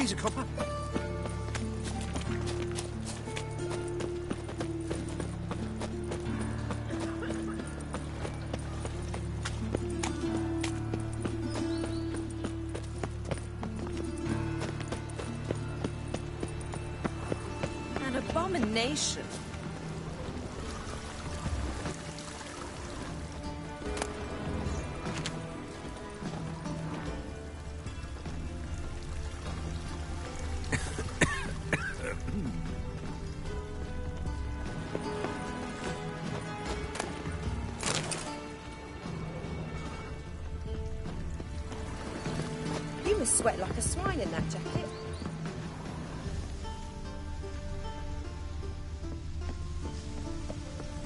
Here's a copper. An abomination. You must sweat like a swine in that jacket.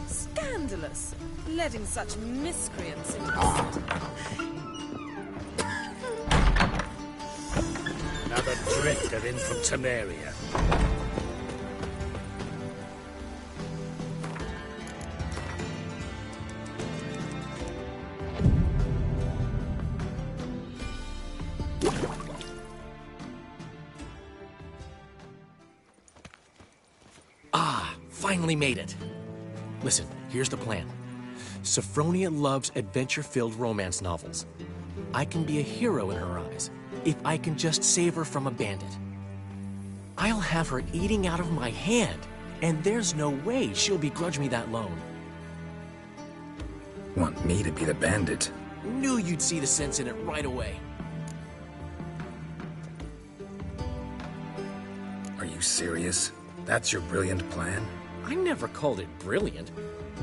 Scandalous, letting such miscreants into the city. Another drifter in from Temeria. Finally made it. Listen, here's the plan. Sophronia loves adventure-filled romance novels. I can be a hero in her eyes if I can just save her from a bandit. I'll have her eating out of my hand, and there's no way she'll begrudge me that loan. Want me to be the bandit? Knew you'd see the sense in it right away. Are you serious? That's your brilliant plan? I never called it brilliant,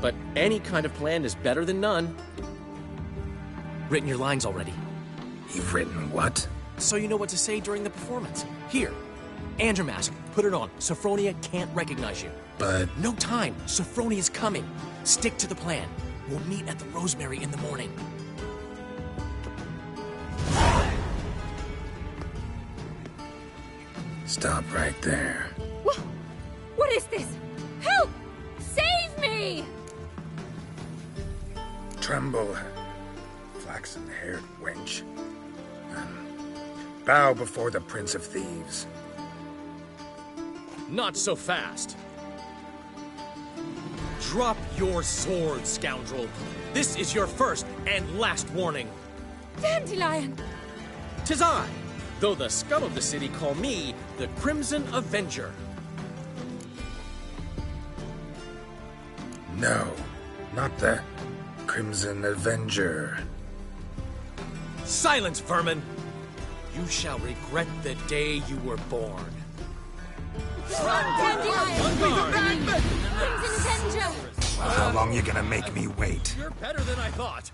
but any kind of plan is better than none. Written your lines already. You've written what? So you know what to say during the performance. Here, Andrew Mask, put it on. Sophronia can't recognize you. But... No time. Sophronia's coming. Stick to the plan. We'll meet at the Rosemary in the morning. Stop right there. What is this? Help! Save me! Tremble, flaxen-haired wench. Bow before the Prince of Thieves. Not so fast. Drop your sword, scoundrel. This is your first and last warning. Dandelion! 'Tis I, though the scum of the city call me the Crimson Avenger. No, not the Crimson Avenger. Silence, vermin! You shall regret the day you were born. Dandelion! Crimson Avenger! How long you gonna make me wait? You're better than I thought.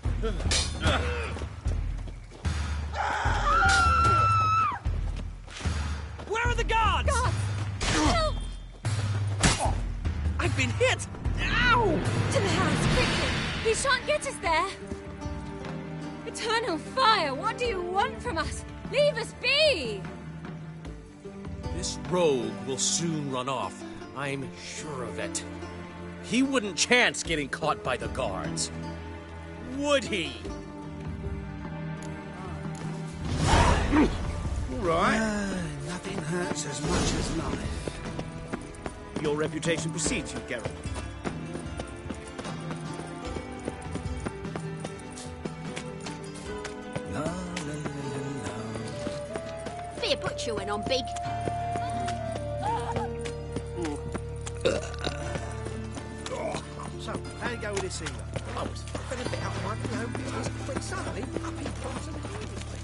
Where are the gods? God! Help! I've been hit! Ow! To the house, quickly! He shan't get us there! Eternal fire, what do you want from us? Leave us be! This rogue will soon run off. I'm sure of it. He wouldn't chance getting caught by the guards. Would he? All right. Nothing hurts as much as life. Your reputation precedes you, Geralt. Be a butcher went on big. So, how do you go with this healer? I was flipping a bit out my own business, but suddenly up he comes and heals me.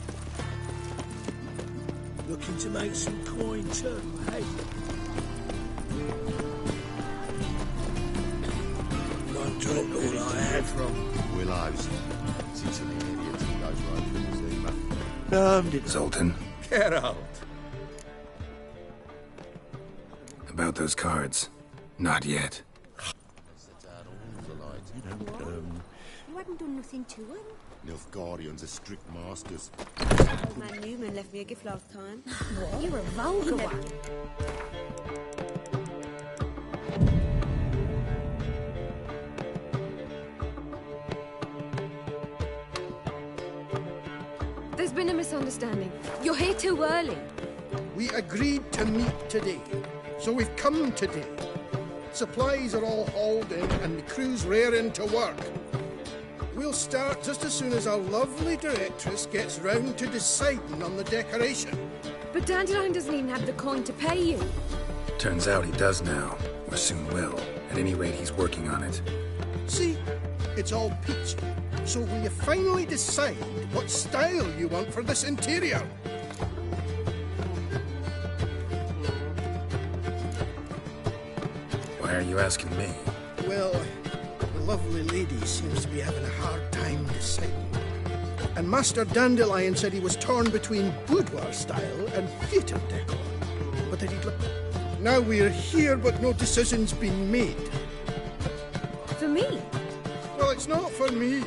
Looking to make some coin too, hey? One drop all I had from Willows. Sits in the idiot and goes right through the Zima. Zoltan, Geralt. about those cards. Not yet. You hadn't done nothing to him. Nilfgaardians are strict masters. Old man Newman left me a gift last time. You're a vulgar one. There's been a misunderstanding. You're here too early. We agreed to meet today, so we've come today. Supplies are all hauled in and the crew's raring to work. We'll start just as soon as our lovely directress gets round to deciding on the decoration. But Dandelion doesn't even have the coin to pay you. Turns out he does now, or soon will. At any rate, he's working on it. See, it's all peachy. So will you finally decide what style you want for this interior? Why are you asking me? Well, the lovely lady seems to be having a hard time deciding. And Master Dandelion said he was torn between boudoir style and theatre decor. But that he'd look... Now we're here, but no decision's been made. For me? Well, it's not for me.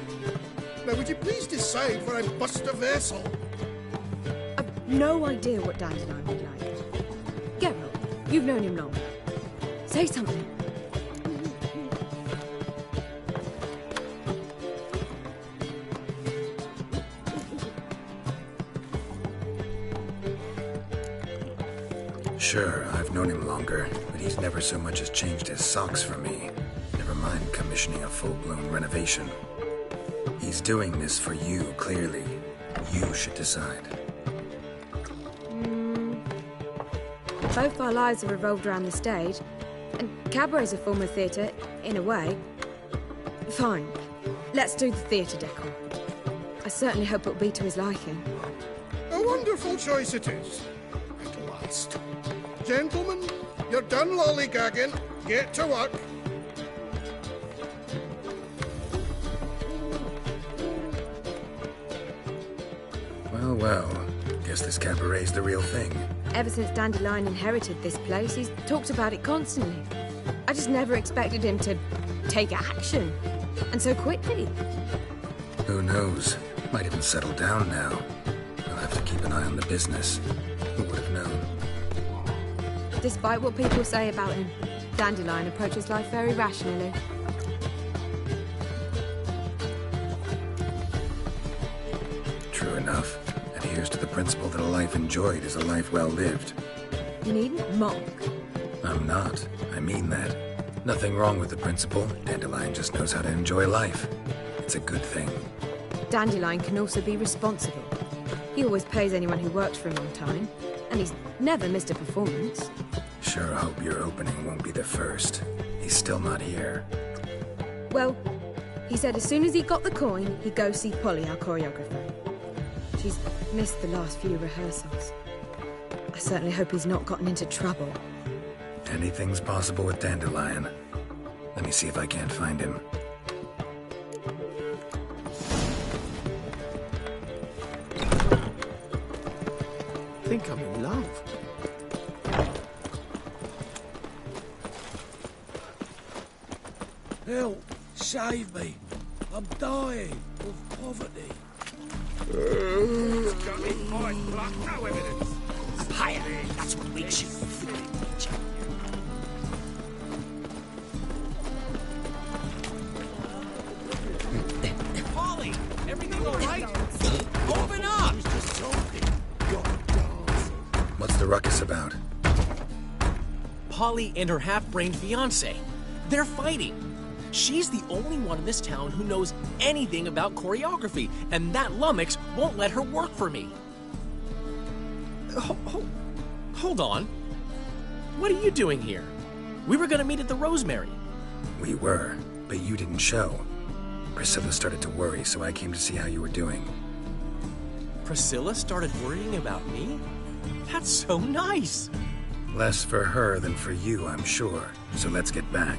Now, would you please decide where I bust a vessel? I've no idea what Dandelion would like. Geralt, you've known him long. Say something. Sure, I've known him longer, but he's never so much as changed his socks for me. Never mind commissioning a full-blown renovation. He's doing this for you, clearly. You should decide. Both our lives have revolved around the stage, and cabaret's a form of theatre, in a way. Fine. Let's do the theatre decor. I certainly hope it'll be to his liking. A wonderful choice it is. At last. Gentlemen, you're done lollygagging. Get to work. Well, guess this cabaret's the real thing. Ever since Dandelion inherited this place, he's talked about it constantly. I just never expected him to take action. And so quickly. Who knows? Might even settle down now. I'll have to keep an eye on the business. Who would have known? Despite what people say about him, Dandelion approaches life very rationally. True enough. Adheres to the principle that a life enjoyed is a life well lived. You needn't mock. I'm not. I mean that. Nothing wrong with the principle. Dandelion just knows how to enjoy life. It's a good thing. Dandelion can also be responsible. He always pays anyone who works for him on time, and he's never missed a performance. Sure hope your opening won't be the first. He's still not here. Well, he said as soon as he got the coin, he'd go see Polly, our choreographer. She's missed the last few rehearsals. I certainly hope he's not gotten into trouble. Anything's possible with Dandelion. Let me see if I can't find him. I think I'm in love. Help! Save me! I'm dying of poverty. Got me point blank, no evidence. Higher! That's what makes you. Polly, everything all right? Open up! What's the ruckus about? Polly and her half-brained fiancé. They're fighting. She's the only one in this town who knows anything about choreography, and that lummox won't let her work for me. Hold on. What are you doing here? We were gonna meet at the Rosemary. We were, but you didn't show. Priscilla started to worry, so I came to see how you were doing. Priscilla started worrying about me? That's so nice. Less for her than for you, I'm sure. So let's get back.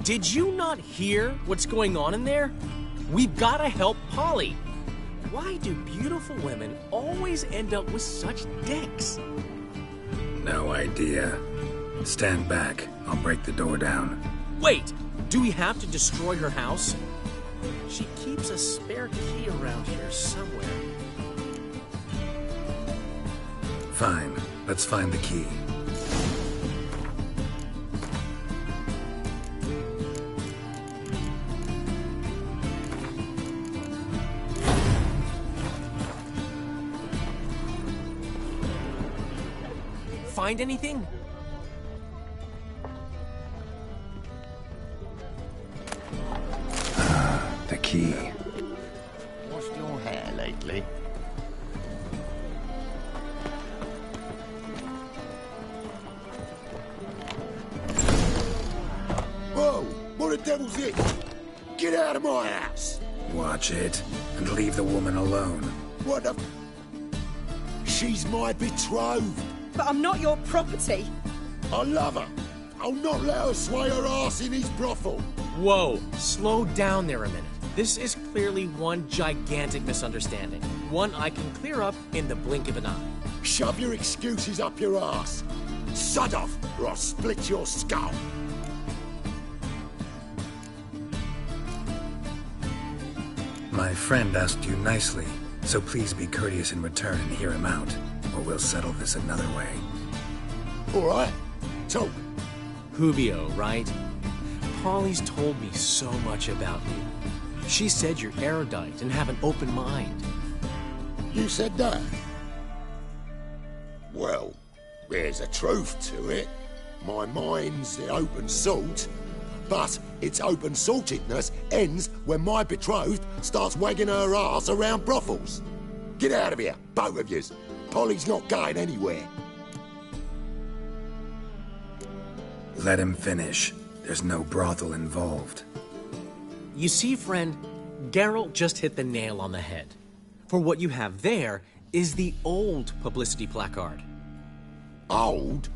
Did you not hear what's going on in there? We've gotta help Polly. Why do beautiful women always end up with such dicks? No idea. Stand back. I'll break the door down. Wait! Do we have to destroy her house? She keeps a spare key around here somewhere. Fine. Let's find the key. find anything? The key. Washed your hair lately? Whoa! What the devil's this? Get out of my house! Watch it, and leave the woman alone. What the... She's my betrothed. But I'm not your property. I love her. I'll not let her sway her ass in his brothel. Whoa, slow down there a minute. This is clearly one gigantic misunderstanding. One I can clear up in the blink of an eye. Shove your excuses up your ass. Sod off, or I'll split your skull. My friend asked you nicely, so please be courteous in return and hear him out, or we'll settle this another way. All right, talk. Hubio, right? Polly's told me so much about you. She said you're erudite and have an open mind. You said that? Well, there's a truth to it. My mind's the open salt, but its open saltedness ends when my betrothed starts wagging her ass around brothels. Get out of here, both of yous. Polly's not going anywhere. Let him finish. There's no brothel involved. You see, friend, Geralt just hit the nail on the head. For what you have there is the old publicity placard. Old?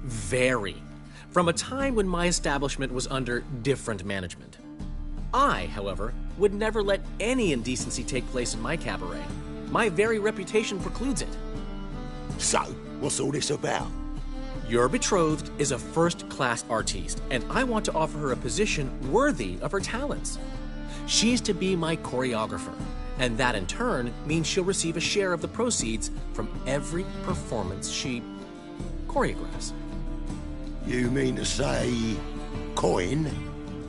Very. From a time when my establishment was under different management. I, however, would never let any indecency take place in my cabaret. My very reputation precludes it. So, what's all this about? Your betrothed is a first-class artiste, and I want to offer her a position worthy of her talents. She's to be my choreographer, and that in turn means she'll receive a share of the proceeds from every performance she choreographs. You mean to say... coin?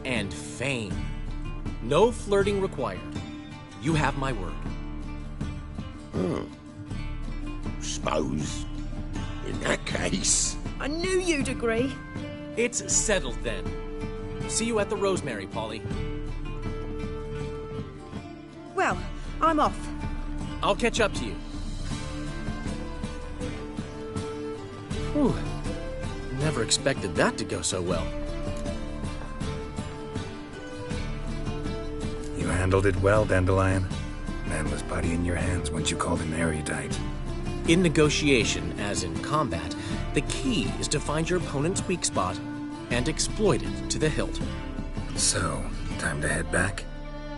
And fame. No flirting required. You have my word. Suppose... in that case... I knew you'd agree. It's settled then. See you at the Rosemary, Polly. Well, I'm off. I'll catch up to you. Whew. Never expected that to go so well. You handled it well, Dandelion. Man was body in your hands once you called him erudite. In negotiation, as in combat, the key is to find your opponent's weak spot and exploit it to the hilt. So, time to head back?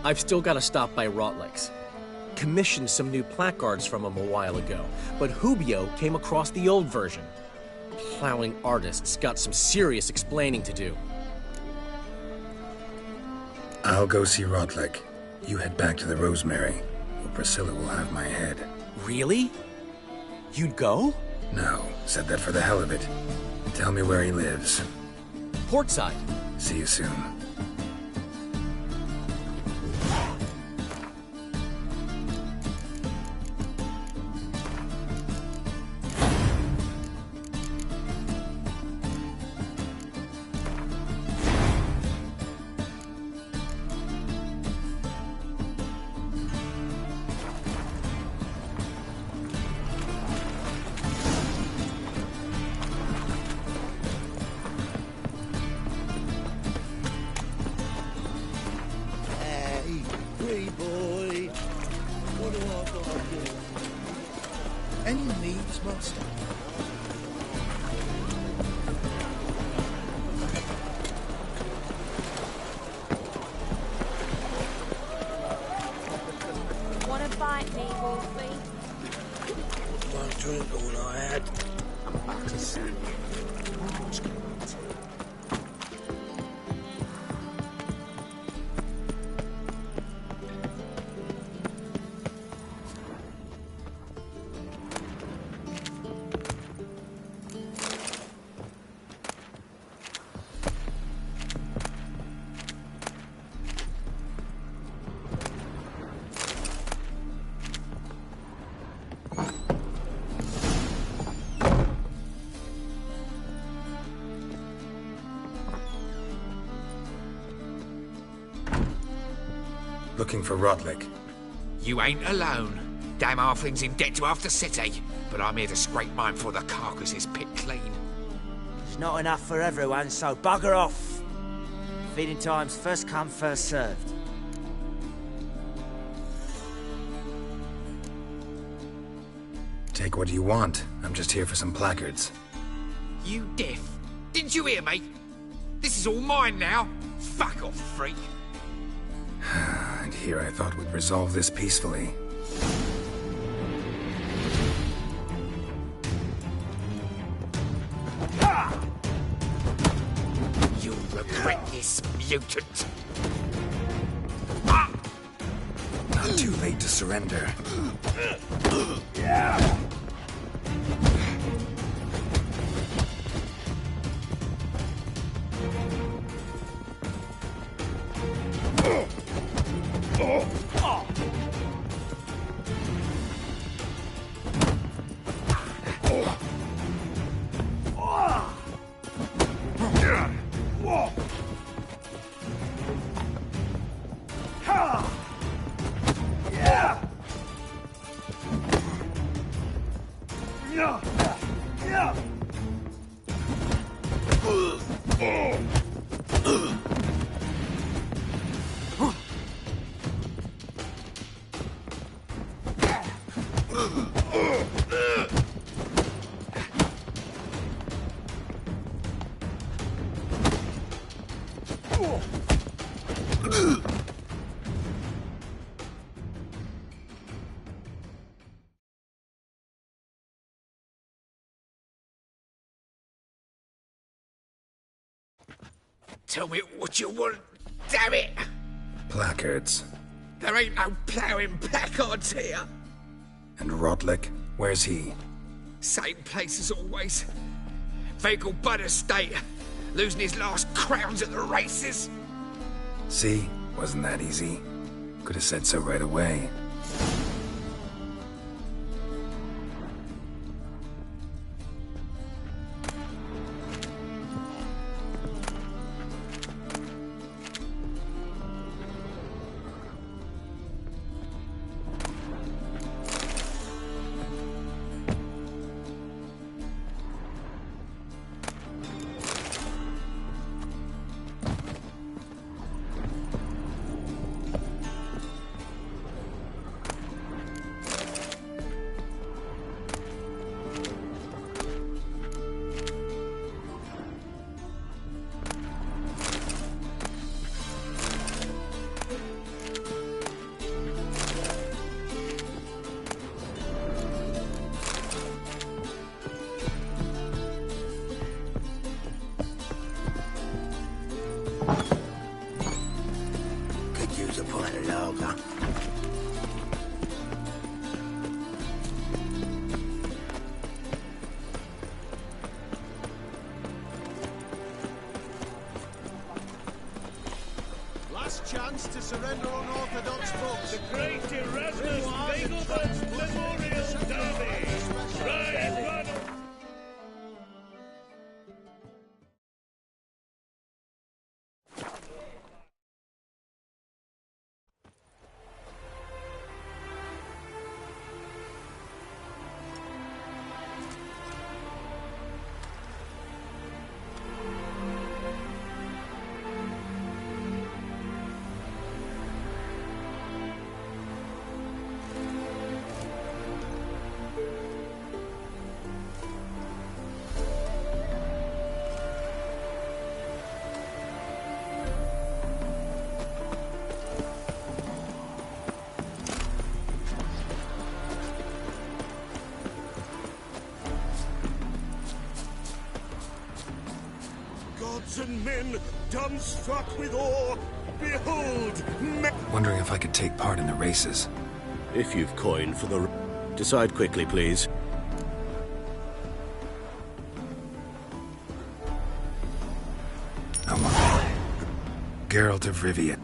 I've still got to stop by Rotlex. Commissioned some new placards from him a while ago, but Hubio came across the old version. Plowing artists got some serious explaining to do. I'll go see Rotlick. You head back to the Rosemary, or Priscilla will have my head. Really? You'd go? No, said that for the hell of it. Tell me where he lives. Portside. See you soon. Hey, free boy. What do I gotta do? Any needs, master? Wanna bite me, Wolfie? One drink all I had. A butter sandwich. Looking for Rodlick. You ain't alone. Damn halfling's in debt to half the city. But I'm here to scrape mine before the carcass is picked clean. There's not enough for everyone, so bugger off. Feeding time's first come, first served. Take what you want. I'm just here for some placards. You deaf? Didn't you hear me? This is all mine now. Fuck off, freak. And here I thought we'd resolve this peacefully. You'll regret this, mutant. Not too late to surrender. Tell me what you want, damn it! Placards. There ain't no ploughing placards here. And Rodlick, where's he? Same place as always. Vegal Bud Estate, losing his last crowns at the races. See? Wasn't that easy? Could have said so right away. Could use a pint of lager. Last chance to surrender unorthodox folks. The great Erasmus Vegelbud's Memorial Derby. Rise, run. Gods and men, dumbstruck with awe, behold, Wondering if I could take part in the races. If you've coin for the... Decide quickly, please. Geralt of Rivia.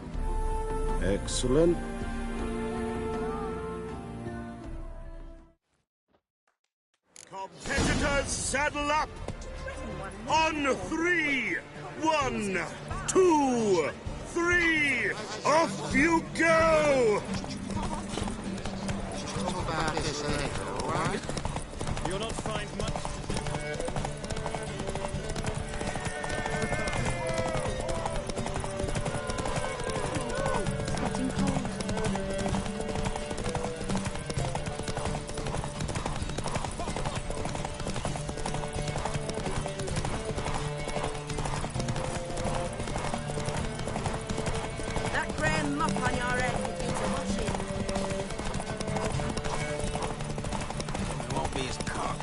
Excellent. competitors saddle up. On 3. 1, 2, 3! Off you go! You'll not find much. That grand mop on your head would be to wash it. It won't be as cock.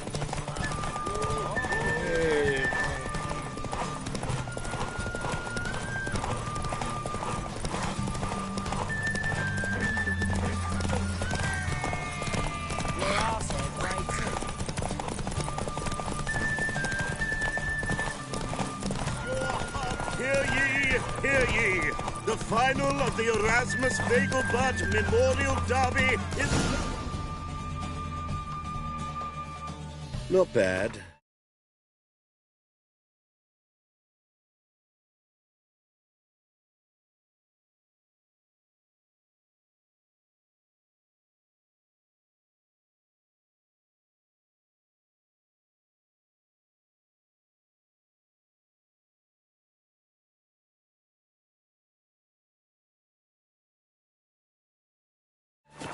Hear ye, hear ye! The final of the Erasmus Vegelbud Memorial Derby is... Not bad.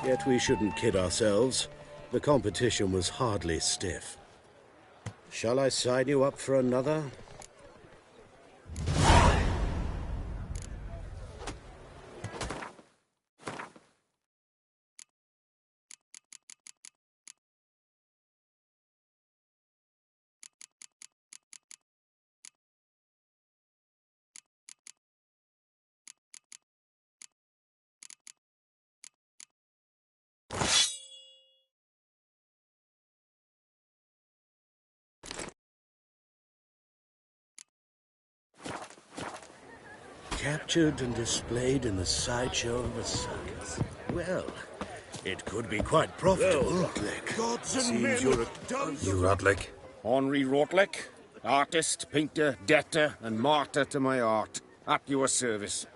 Yet we shouldn't kid ourselves. The competition was hardly stiff. Shall I sign you up for another? Captured and displayed in the sideshow of a circus. Well, it could be quite profitable. Well, gods and Seems men you're done You Rotlick? Henri Rotlick, artist, painter, debtor, and martyr to my art. At your service.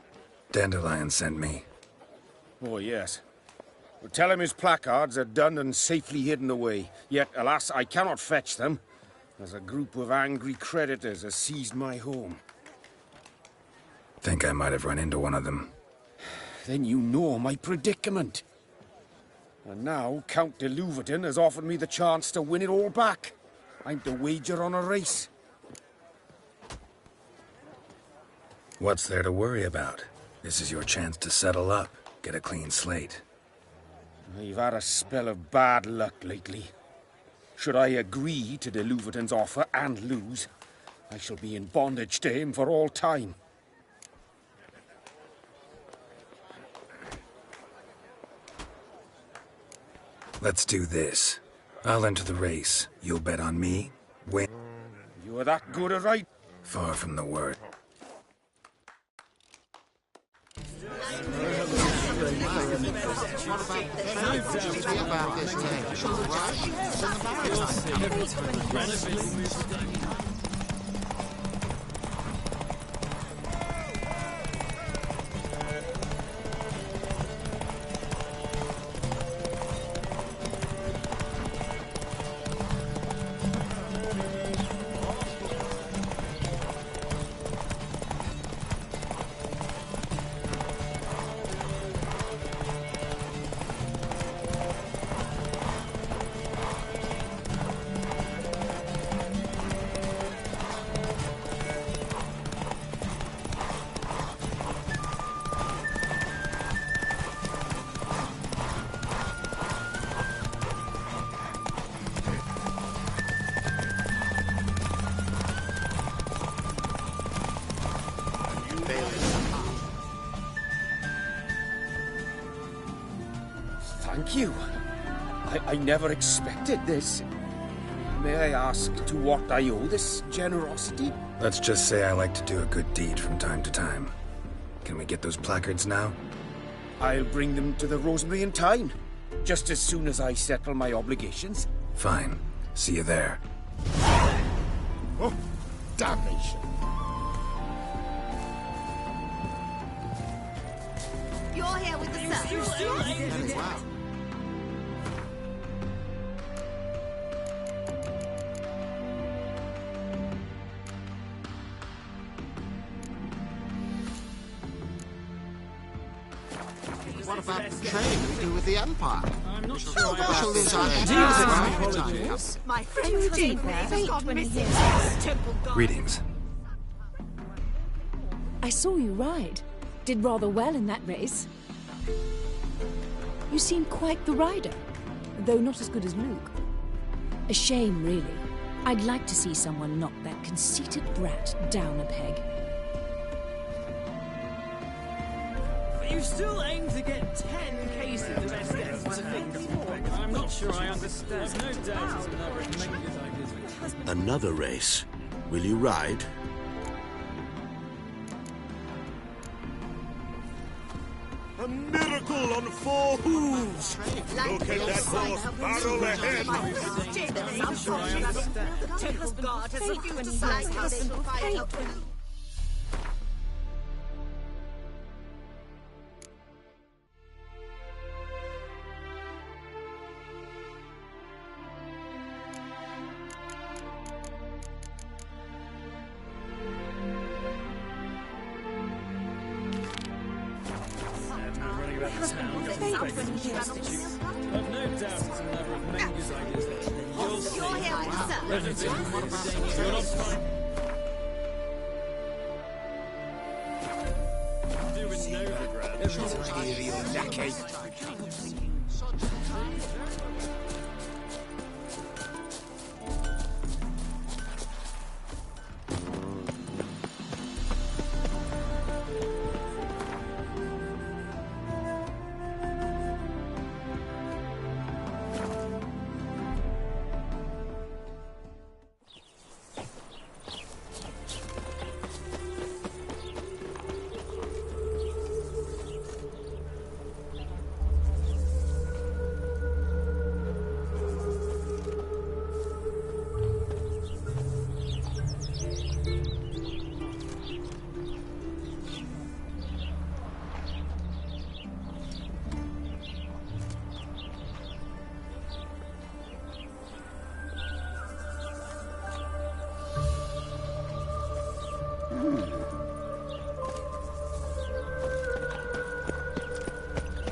Dandelion sent me. Oh, yes. Well, tell him his placards are done and safely hidden away. Yet, alas, I cannot fetch them, as a group of angry creditors has seized my home. Think I might have run into one of them. Then you know my predicament. And now Count de Louverton has offered me the chance to win it all back. I'm to wager on a race. What's there to worry about? This is your chance to settle up, get a clean slate. I've had a spell of bad luck lately. Should I agree to de Louverton's offer and lose, I shall be in bondage to him for all time. Let's do this. I'll enter the race. You'll bet on me. Win. You're that good a right? Far from the word. Thank you. I never expected this. May I ask to what I owe this generosity? Let's just say I like to do a good deed from time to time. Can we get those placards now? I'll bring them to the Rosemary in time, just as soon as I settle my obligations. Fine. See you there. Oh, damnation. You're here with the sun. Wow. What about trade we do with the Empire? I'm not sure sure. My friend's husband has gone missing. Temple guard. Greetings. I saw you ride. Did rather well in that race. You seem quite the rider, though not as good as Luke. A shame, really. I'd like to see someone knock that conceited brat down a peg. But you still aim to get 10 cases of SS to think. I'm not sure I understand. There's no doubt it's another of Menge's ideas. Another race. Will you ride? A miracle on 4 hooves! Look at that horse barrel ahead! Temple guard has refused to sign how they will fight up. I've no doubt it's another of Menge's ideas. You'll see. You're here with the sun. You're not fine. Doing no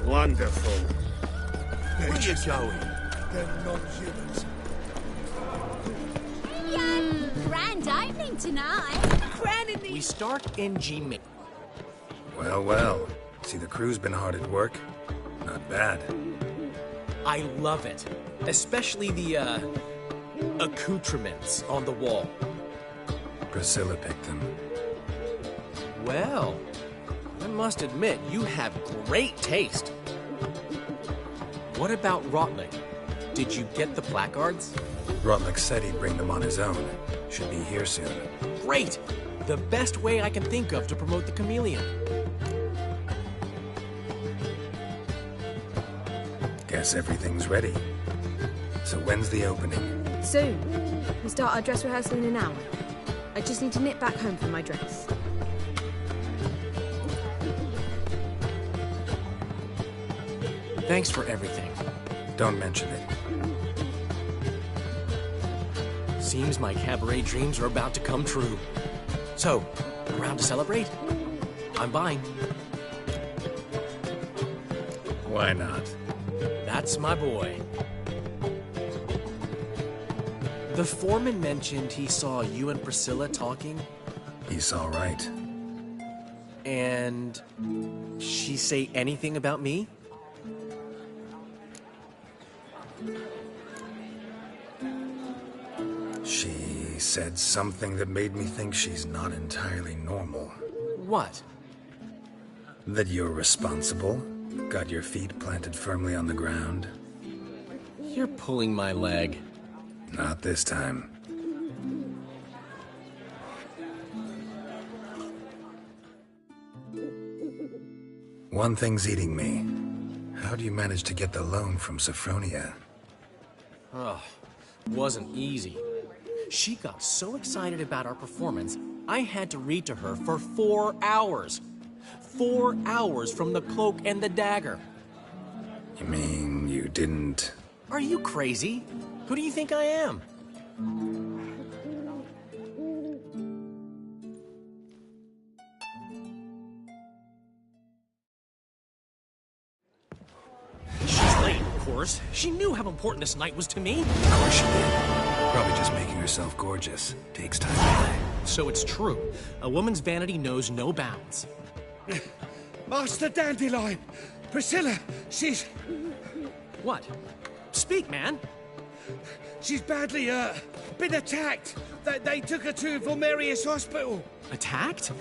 Wonderful. Where are you going? They're non-humans. Grand opening tonight. We start in G-Main. Well, well. See, the crew's been hard at work. Not bad. I love it. Especially the, accoutrements on the wall. Priscilla picked them. Well, I must admit, you have great taste. What about Rotlick? Did you get the placards? Rotlick said he'd bring them on his own. Should be here soon. Great! The best way I can think of to promote the Chameleon. Guess everything's ready. So when's the opening? Soon. We start our dress rehearsal in an hour. I just need to nip back home for my dress. Thanks for everything. Don't mention it. Seems my cabaret dreams are about to come true. So, around to celebrate? I'm buying. Why not? That's my boy. The foreman mentioned he saw you and Priscilla talking. He saw right. And she say anything about me? She said something that made me think she's not entirely normal. What? That you're responsible, got your feet planted firmly on the ground. You're pulling my leg. Not this time. One thing's eating me. How do you manage to get the loan from Sophronia? Oh, wasn't easy. She got so excited about our performance, I had to read to her for 4 hours. 4 hours from the cloak and the dagger. You mean you didn't... Are you crazy? Who do you think I am? She's late, of course. She knew how important this night was to me. Of course she did. Probably just making herself gorgeous. Takes time. So it's true. A woman's vanity knows no bounds. Master Dandelion! Priscilla, she's... What? Speak, man. She's badly, been attacked. They took her to Vulmerius Hospital. Attacked?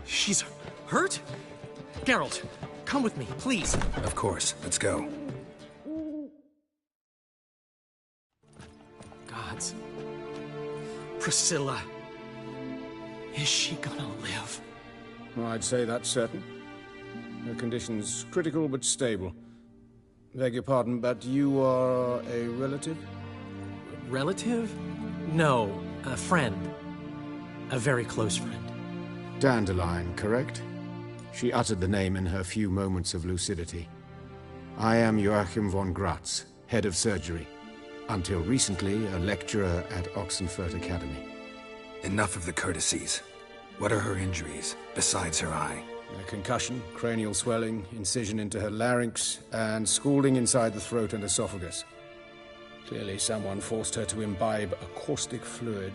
She's hurt? Geralt, come with me, please. Of course. Let's go. Gods. Priscilla. Is she gonna live? Well, I'd say that's certain. Her condition's critical but stable. Beg your pardon, but you are a relative? Relative? No, a friend. A very close friend. Dandelion, correct? She uttered the name in her few moments of lucidity. I am Joachim von Gratz, head of surgery. Until recently, a lecturer at Oxenfurt Academy. Enough of the courtesies. What are her injuries, besides her eye? A concussion, cranial swelling, incision into her larynx, and scalding inside the throat and esophagus. Clearly someone forced her to imbibe a caustic fluid.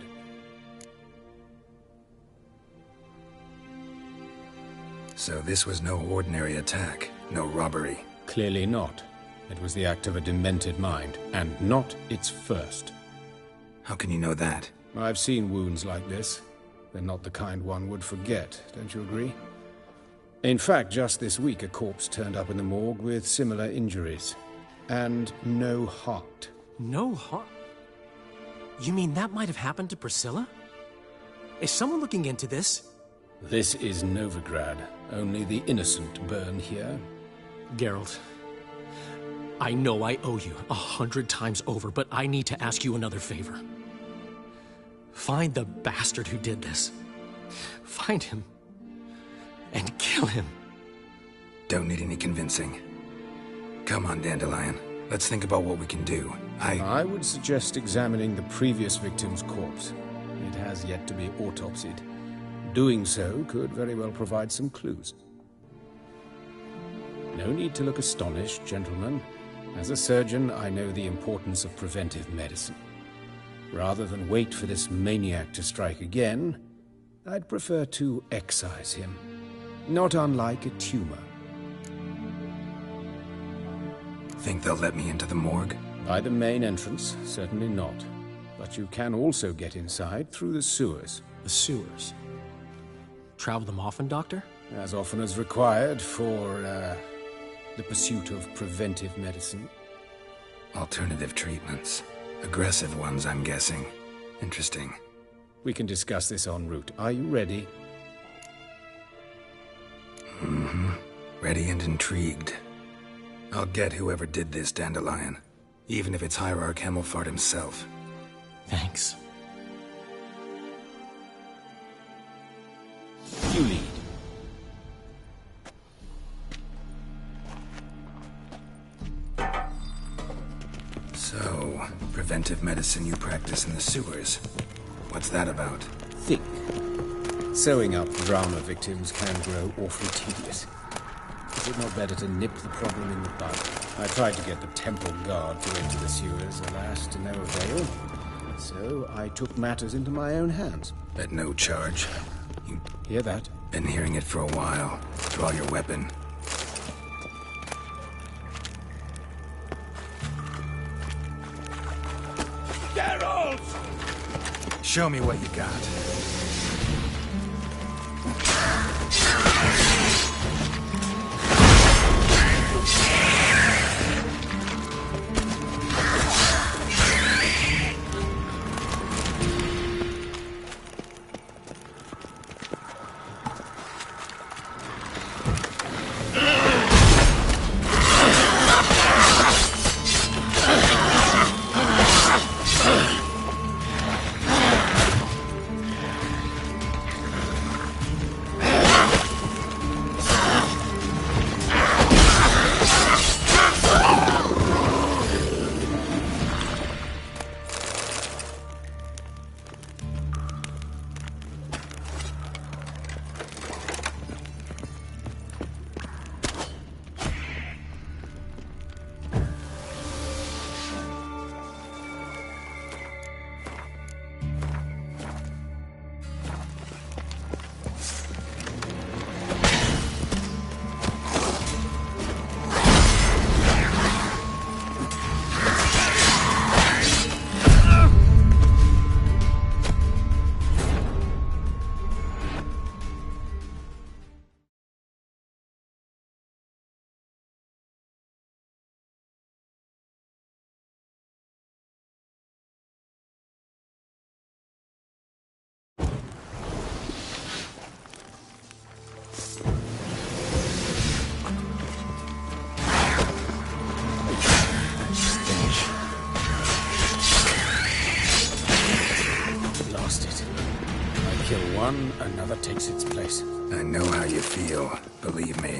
So this was no ordinary attack, no robbery. Clearly not. It was the act of a demented mind, and not its first. How can you know that? I've seen wounds like this. They're not the kind one would forget, don't you agree? In fact, just this week, a corpse turned up in the morgue with similar injuries. And no heart. No heart? You mean that might have happened to Priscilla? Is someone looking into this? This is Novigrad. Only the innocent burn here. Geralt, I know I owe you 100 times over, but I need to ask you another favor. Find the bastard who did this. Find him. And kill him. Don't need any convincing. Come on, Dandelion. Let's think about what we can do. I would suggest examining the previous victim's corpse. It has yet to be autopsied. Doing so could very well provide some clues. No need to look astonished, gentlemen. As a surgeon, I know the importance of preventive medicine. Rather than wait for this maniac to strike again, I'd prefer to excise him. Not unlike a tumor. Think they'll let me into the morgue? By the main entrance, certainly not. But you can also get inside through the sewers. The sewers? Travel them often, Doctor? As often as required for, the pursuit of preventive medicine. Alternative treatments. Aggressive ones, I'm guessing. Interesting. We can discuss this en route. Are you ready? Mm-hmm. Ready and intrigued. I'll get whoever did this, Dandelion. Even if it's Hierarch Hemelfart himself. Thanks. You lead. So, preventive medicine you practice in the sewers. What's that about? Think. Sewing up drama victims can grow awfully tedious. Is it not better to nip the problem in the bud? I tried to get the Temple Guard to enter the sewers, alas, to no avail. So I took matters into my own hands. At no charge. You hear that? Been hearing it for a while. Draw your weapon. Geralt! Show me what you got. one, another takes its place. I know how you feel, believe me.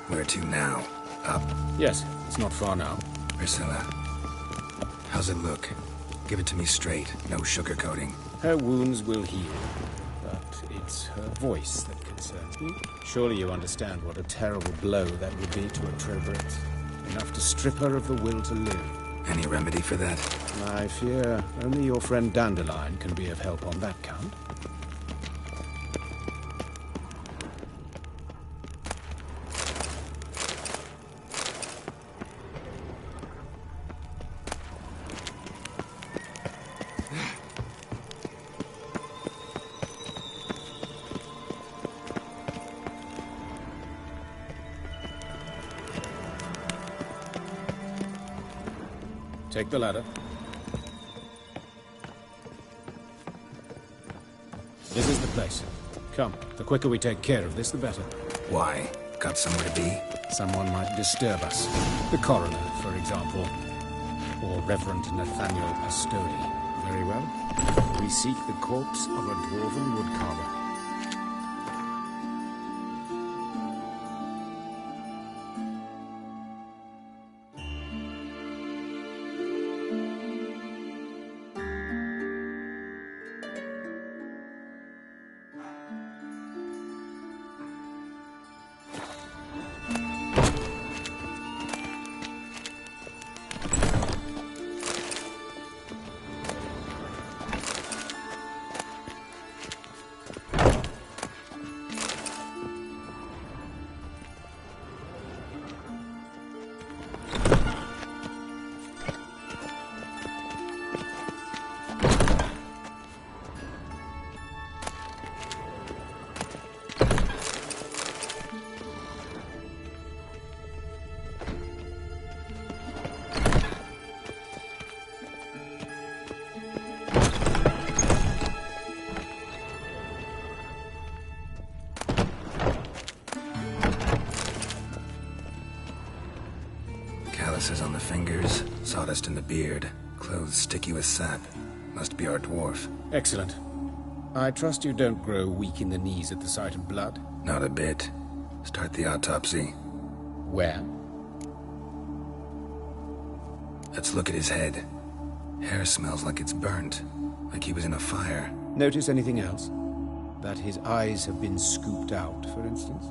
Where to now? Up? Yes, it's not far now. Priscilla, how's it look? Give it to me straight, no sugarcoating. Her wounds will heal, but it's her voice that concerns me. Surely you understand what a terrible blow that would be to a Treveret. Enough to strip her of the will to live. Any remedy for that? I fear only your friend Dandelion can be of help on that count. Take the ladder. This is the place. Come, the quicker we take care of this, the better. Why? Got somewhere to be? Someone might disturb us. The coroner, for example. Or Reverend Nathaniel Pastodi. Very well. We seek the corpse of a dwarven woodcarver. Calluses on the fingers, sawdust in the beard, clothes sticky with sap. Must be our dwarf. Excellent. I trust you don't grow weak in the knees at the sight of blood. Not a bit. Start the autopsy. Where? Let's look at his head. Hair smells like it's burnt, like he was in a fire. Notice anything else? That his eyes have been scooped out, for instance?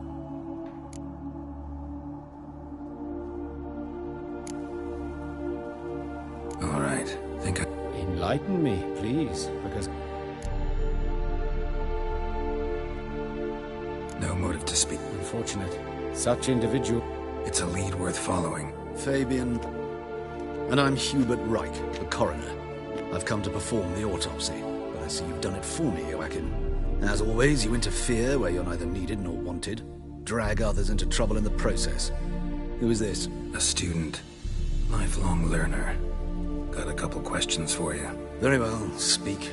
All right, think I... Enlighten me, please, because... No motive to speak. Unfortunate. Such individual... It's a lead worth following. Fabian. And I'm Hubert Reich, the coroner. I've come to perform the autopsy, but I see you've done it for me, Joachim. As always, you interfere where you're neither needed nor wanted. Drag others into trouble in the process. Who is this? A student. Lifelong learner. Got a couple questions for you. Very well, speak.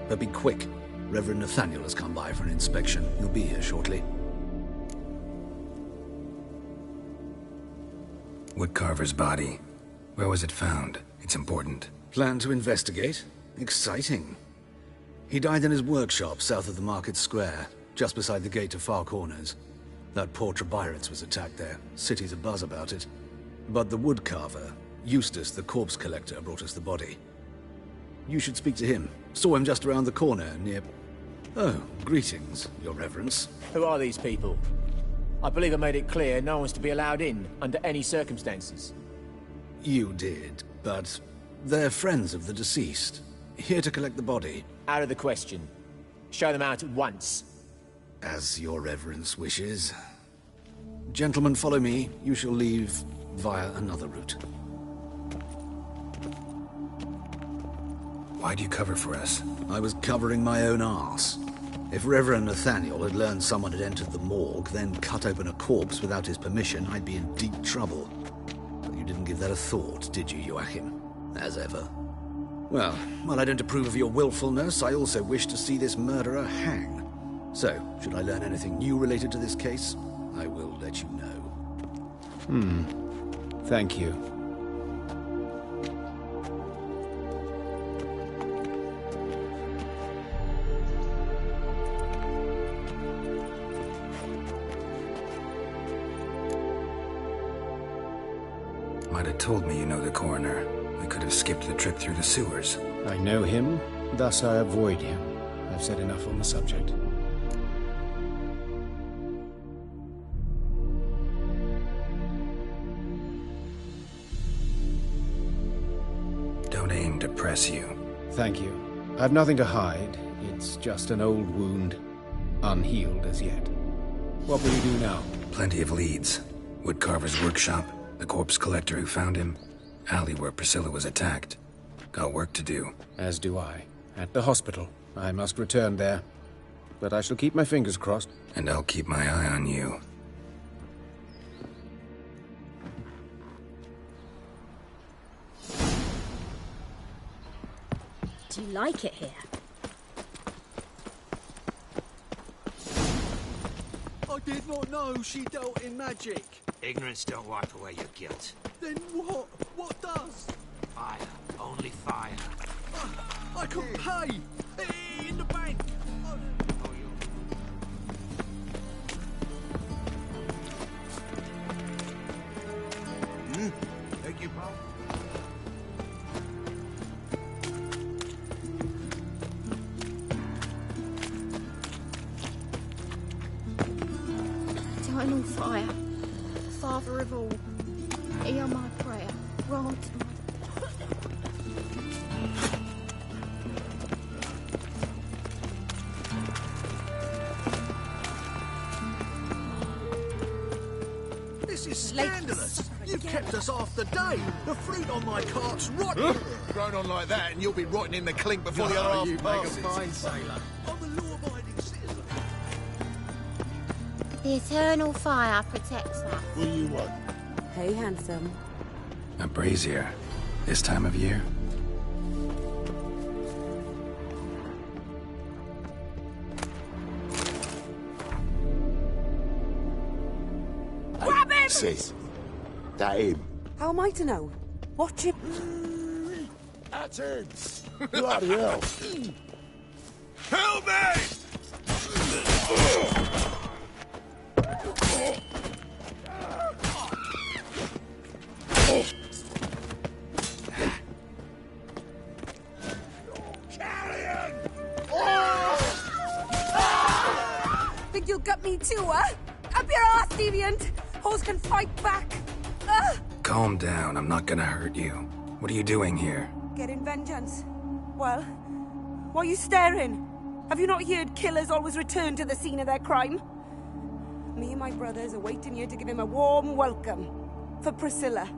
But be quick. Reverend Nathaniel has come by for an inspection. He'll be here shortly. Woodcarver's body. Where was it found? It's important. Plan to investigate? Exciting. He died in his workshop south of the market square, just beside the gate to Far Corners. That poor Trebirates was attacked there. City's abuzz about it. But the woodcarver, Eustace the corpse collector, brought us the body. You should speak to him. Saw him just around the corner near... Oh, greetings, your reverence. Who are these people? I believe I made it clear no one's to be allowed in under any circumstances. You did, but they're friends of the deceased. Here to collect the body. Out of the question. Show them out at once. As your reverence wishes. Gentlemen, follow me. You shall leave via another route. Why'd you cover for us? I was covering my own arse. If Reverend Nathaniel had learned someone had entered the morgue, then cut open a corpse without his permission, I'd be in deep trouble. But you didn't give that a thought, did you, Joachim? As ever. Well, while I don't approve of your willfulness, I also wish to see this murderer hang. So, should I learn anything new related to this case, I will let you know. Thank you. Might have told me you know the coroner. We could have skipped the trip through the sewers. I know him, thus I avoid him. I've said enough on the subject. Don't aim to press you. Thank you. I've nothing to hide. It's just an old wound, unhealed as yet. What will you do now? Plenty of leads. Woodcarver's workshop, the corpse collector who found him, alley where Priscilla was attacked. Got work to do. As do I. At the hospital. I must return there. But I shall keep my fingers crossed. And I'll keep my eye on you. Do you like it here? I did not know she dealt in magic. Ignorance don't wipe away your guilt. Then what? What does? Fire. Only fire. I can pay! In the bank! Thank you, pal. Eternal fire, Father of all, hear my prayer. Grant This is scandalous! You've kept us half the day! The fruit on my cart's rotten! Grown on like that, and you'll be rotting in the clink before the other half you make passes. a fine sailor. I'm a law-abiding citizen. The eternal fire protects us. What do you want? Hey, handsome. A brazier. This time of year? Grab him! Sis, that him. How am I to know? Watch him. That's him. Bloody hell. Help me! Think you'll gut me too, huh? Up your ass, deviant! Hoes can fight back! Calm down, I'm not gonna hurt you. What are you doing here? Getting vengeance. Well, why are you staring? Have you not heard killers always return to the scene of their crime? Me and my brothers are waiting here to give him a warm welcome. For Priscilla.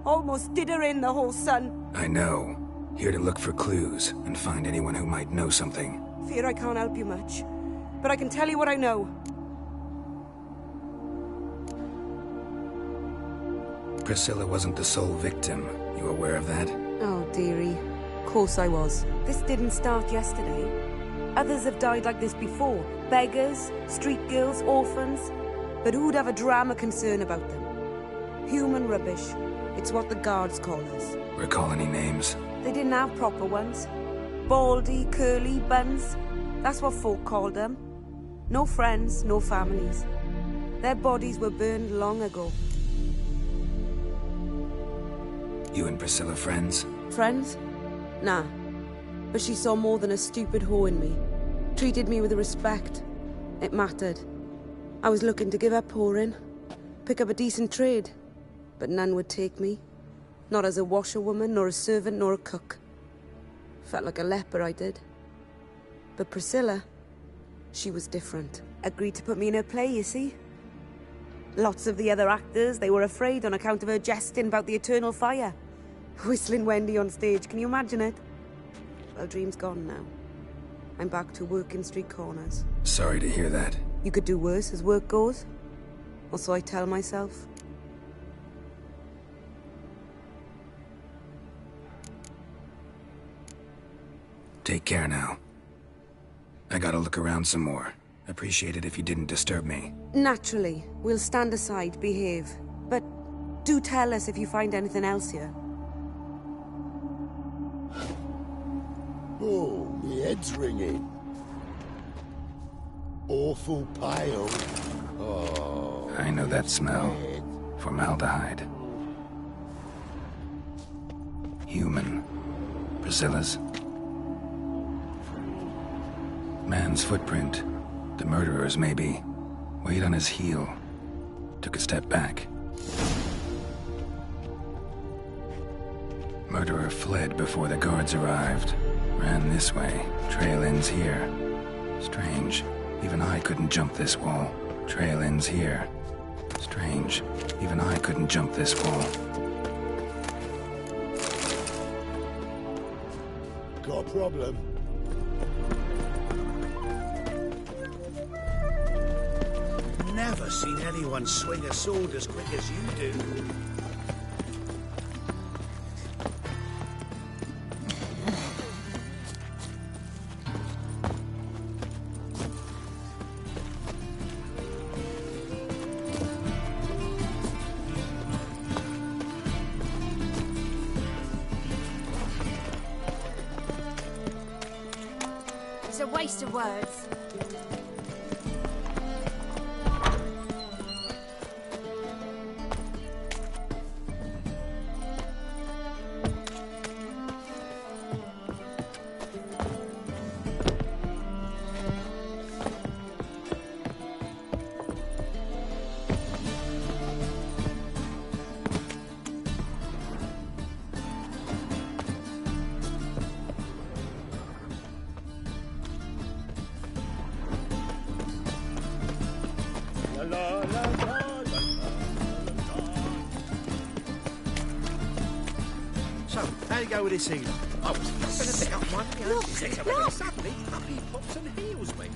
Almost did her in, the whole son. I know. Here to look for clues and find anyone who might know something. Fear I can't help you much. But I can tell you what I know. Priscilla wasn't the sole victim. You aware of that? Oh, dearie. Of course I was. This didn't start yesterday. Others have died like this before. Beggars, street girls, orphans. But who'd have a drama concern about them? Human rubbish. It's what the guards call us. Recall any names? They didn't have proper ones. Baldy, curly, buns. That's what folk called them. No friends, no families. Their bodies were burned long ago. You and Priscilla friends? Friends? Nah. But she saw more than a stupid whore in me. Treated me with respect. It mattered. I was looking to give up whoring. Pick up a decent trade. But none would take me. Not as a washerwoman, nor a servant, nor a cook. Felt like a leper, I did. But Priscilla, she was different. Agreed to put me in her play, you see. Lots of the other actors, they were afraid on account of her jesting about the eternal fire. Whistling Wendy on stage, can you imagine it? Well, dream's gone now. I'm back to working street corners. Sorry to hear that. You could do worse as work goes. Or so I tell myself. Take care now. I gotta look around some more. Appreciate it if you didn't disturb me. Naturally. We'll stand aside, behave. But do tell us if you find anything else here. Oh, my head's ringing. Awful pale. Oh. I know that smell. Formaldehyde. Human. Priscilla's. Man's footprint. The murderer's, maybe. Weight on his heel. Took a step back. Murderer fled before the guards arrived. Ran this way. Trail ends here. Strange. Even I couldn't jump this wall. Trail ends here. Strange. Even I couldn't jump this wall. Got a problem? Never seen anyone swing a sword as quick as you do. It's a waste of words. So, how you go with this healer? I was going to pick up one of the others, but suddenly up he pops and heals me.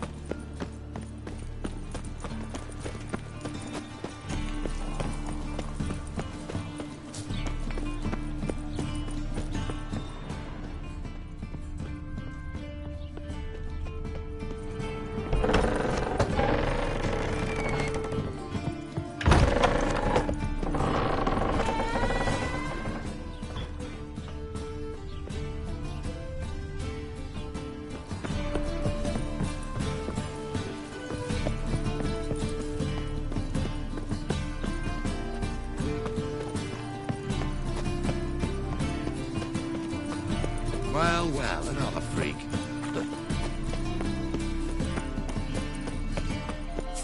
Well, another freak.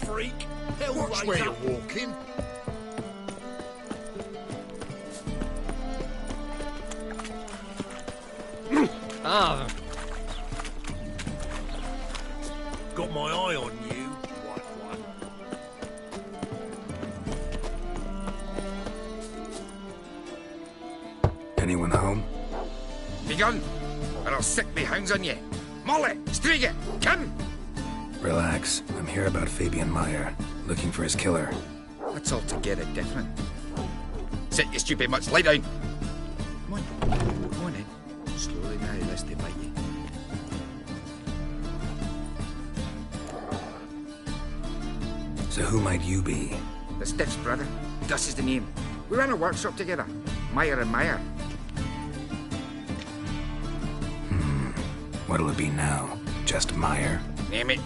Freak? Watch where you're walking. Ah. Got my eye on you, white one. Anyone home? Begun, or I'll sick me hounds on you. Molly, Striga, come! Relax. I'm here about Fabian Meyer, looking for his killer. That's altogether different. Sit, you stupid mutts, lie down. Come on in. Slowly now, lest they bite you. So who might you be? The Stiff's brother. Gus is the name. We ran a workshop together. Meyer and Meyer. What'll it be now? Just Meyer? Name it.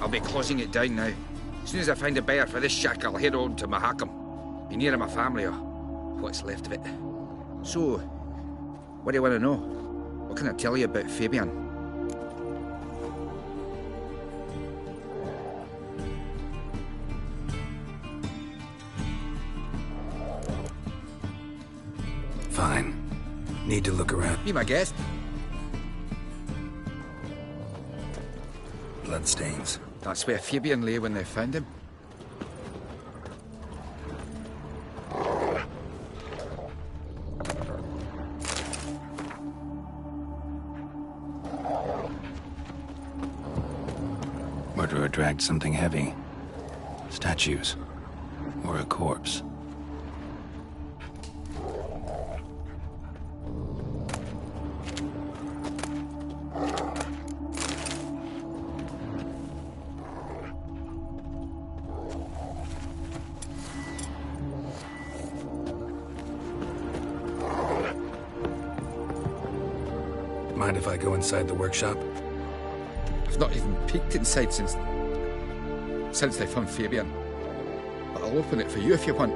I'll be closing it down now. As soon as I find a buyer for this shack, I'll head on to Mahakam. Be near my family, or what's left of it. So, what do you want to know? What can I tell you about Fabian? Fine. Need to look around. Be my guest. Bloodstains. That's where Fabian lay when they found him. Murderer dragged something heavy. Statues. Or a corpse. Mind if I go inside the workshop? I've not even peeked inside since they found Fabian. But I'll open it for you if you want.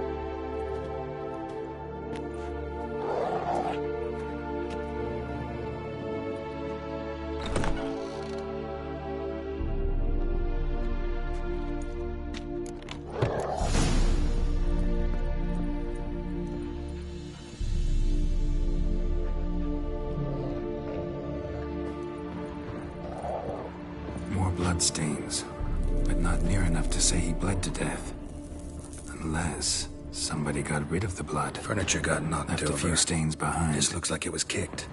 bloodstains, but not near enough to say he bled to death. Unless somebody got rid of the blood. Furniture got knocked over. Left a few stains behind. This looks like it was kicked.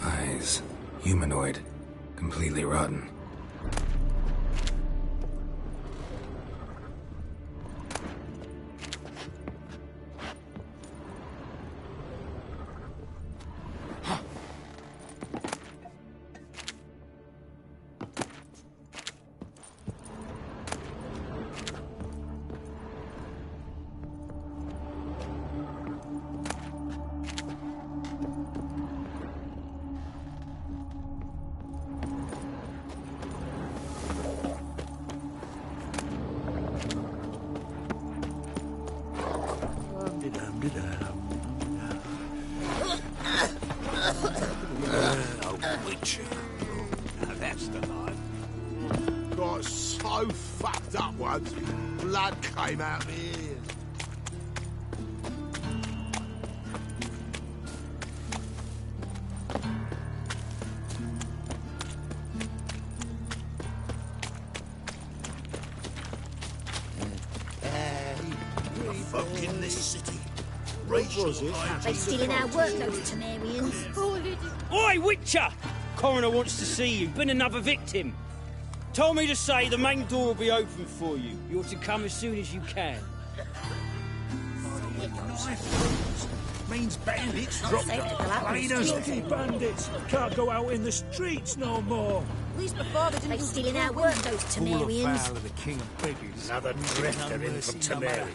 Eyes. Humanoid. Completely rotten. That's the line. Got so fucked up once, blood came out my ears. Fucking this city. Racial They stealing our work, those Temerians. Oi, Witcher! Coroner wants to see you. Been another victim. Told me to say the main door will be open for you. You're to come as soon as you can. Means bandits drop Bloody bandits can't go out in the streets no more. At least before they stealing our work, those Temerians. Of the king of beggars. Another drifter in from Temeria.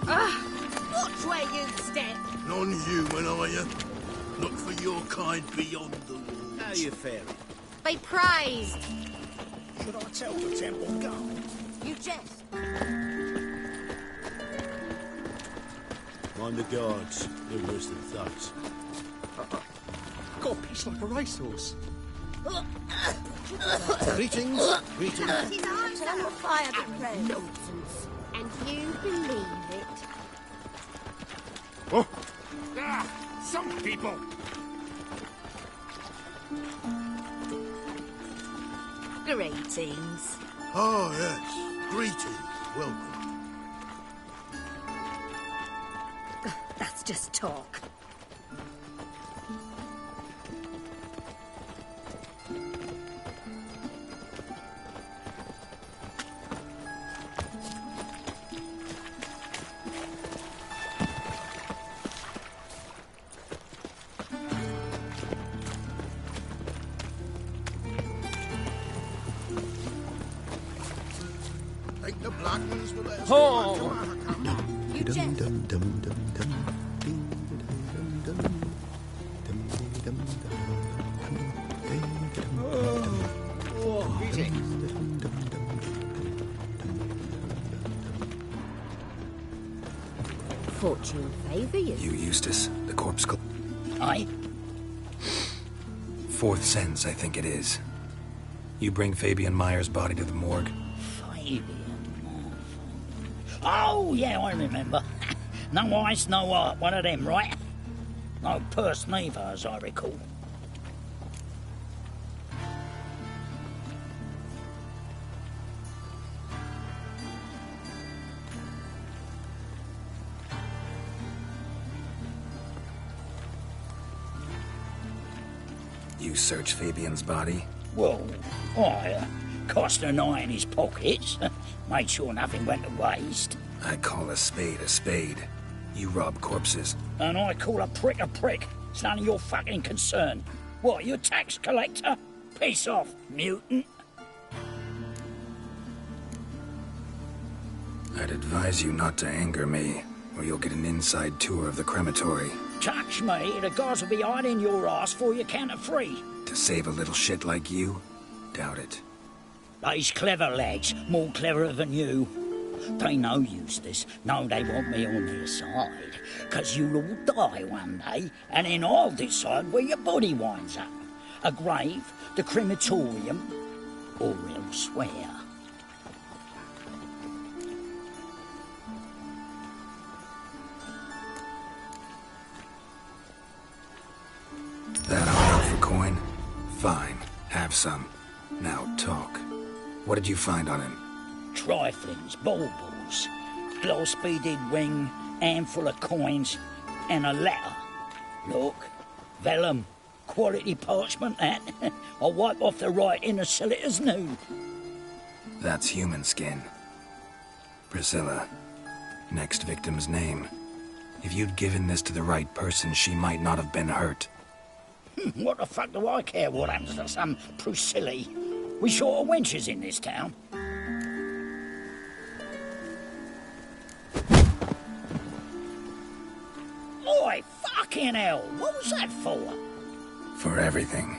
Watch where you step. Non-human, are you? Look for your kind beyond the walls. How you faring? Be praised. Should I tell the temple guard? You jest. Mind the guards. They're worse than thugs. Got a piece like a racehorse. Greetings. Greetings. His eyes are on fire, the crow. Nonsense. And you believe it? Oh. Some people. Greetings. Oh, yes. Greetings. Welcome. That's just talk. Think the black ones will let us Oh. go back to Mahakam? You jest. Fortune favour you. You, Eustace, the corpse. Aye? Fourth sense, I think it is. You bring Fabian Meyer's body to the morgue. Fabian. Oh, yeah, I remember. No eyes, no heart. One of them, right? No purse neither, as I recall. You search Fabian's body? Well, I cast an eye in his pockets. Made sure nothing went to waste. I call a spade a spade. You rob corpses. And I call a prick a prick. It's none of your fucking concern. What, you a tax collector? Piss off, mutant. I'd advise you not to anger me, or you'll get an inside tour of the crematory. Touch me, the guards will be hiding your ass for you count of 3. To save a little shit like you? Doubt it. These clever lads, more cleverer than you. They know, Eustace. No, they want me on their side. 'Cause you'll all die one day, and then I'll decide where your body winds up. A grave, the crematorium, or elsewhere. That amount for coin? Fine. Have some. Now talk. What did you find on him? Triflings, baubles, gloss-beaded ring, handful of coins, and a letter. Look, vellum, quality parchment, that. I'll wipe off the writing and sell it as new. That's human skin. Priscilla. Next victim's name. If you'd given this to the right person, she might not have been hurt. What the fuck do I care what happens to some Priscilla? We short of wenches in this town. Oi, fucking hell! What was that for? For everything.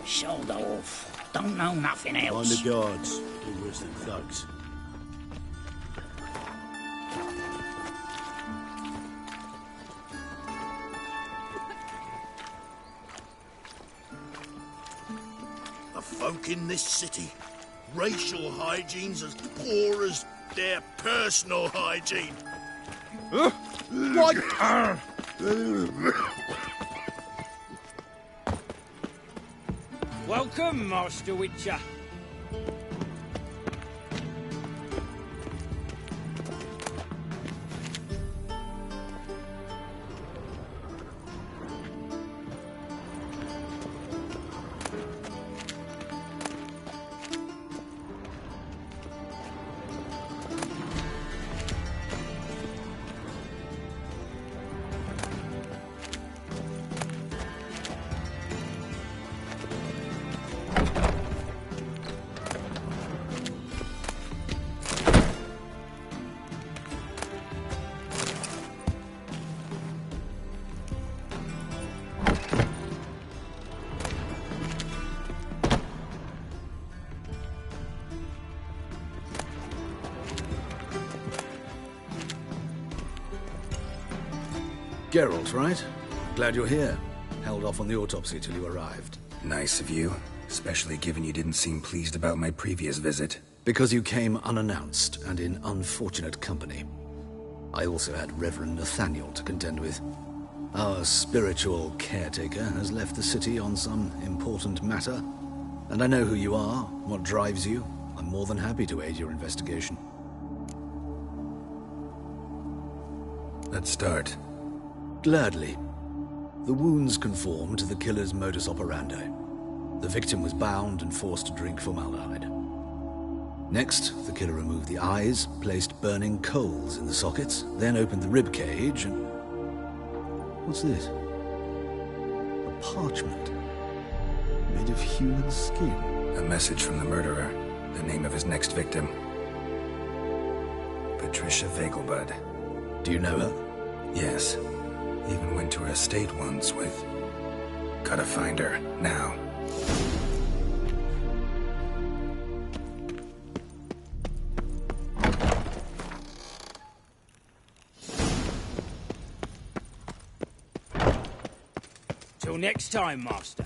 Shoulder off. Don't know nothing else. Find the guards. They're worse than thugs. The folk in this city, racial hygiene's as poor as their personal hygiene. What? Welcome, Master Witcher. Geralt, right? Glad you're here. Held off on the autopsy till you arrived. Nice of you, especially given you didn't seem pleased about my previous visit. Because you came unannounced and in unfortunate company. I also had Reverend Nathaniel to contend with. Our spiritual caretaker has left the city on some important matter, and I know who you are, what drives you. I'm more than happy to aid your investigation. Let's start. Gladly. The wounds conform to the killer's modus operandi. The victim was bound and forced to drink formaldehyde. Next, the killer removed the eyes, placed burning coals in the sockets, then opened the rib cage and... What's this? A parchment. Made of human skin. A message from the murderer. The name of his next victim. Patricia Vegelbud. Do you know her? Yes. Even went to her estate once with... Gotta find her, now. Till next time, Master.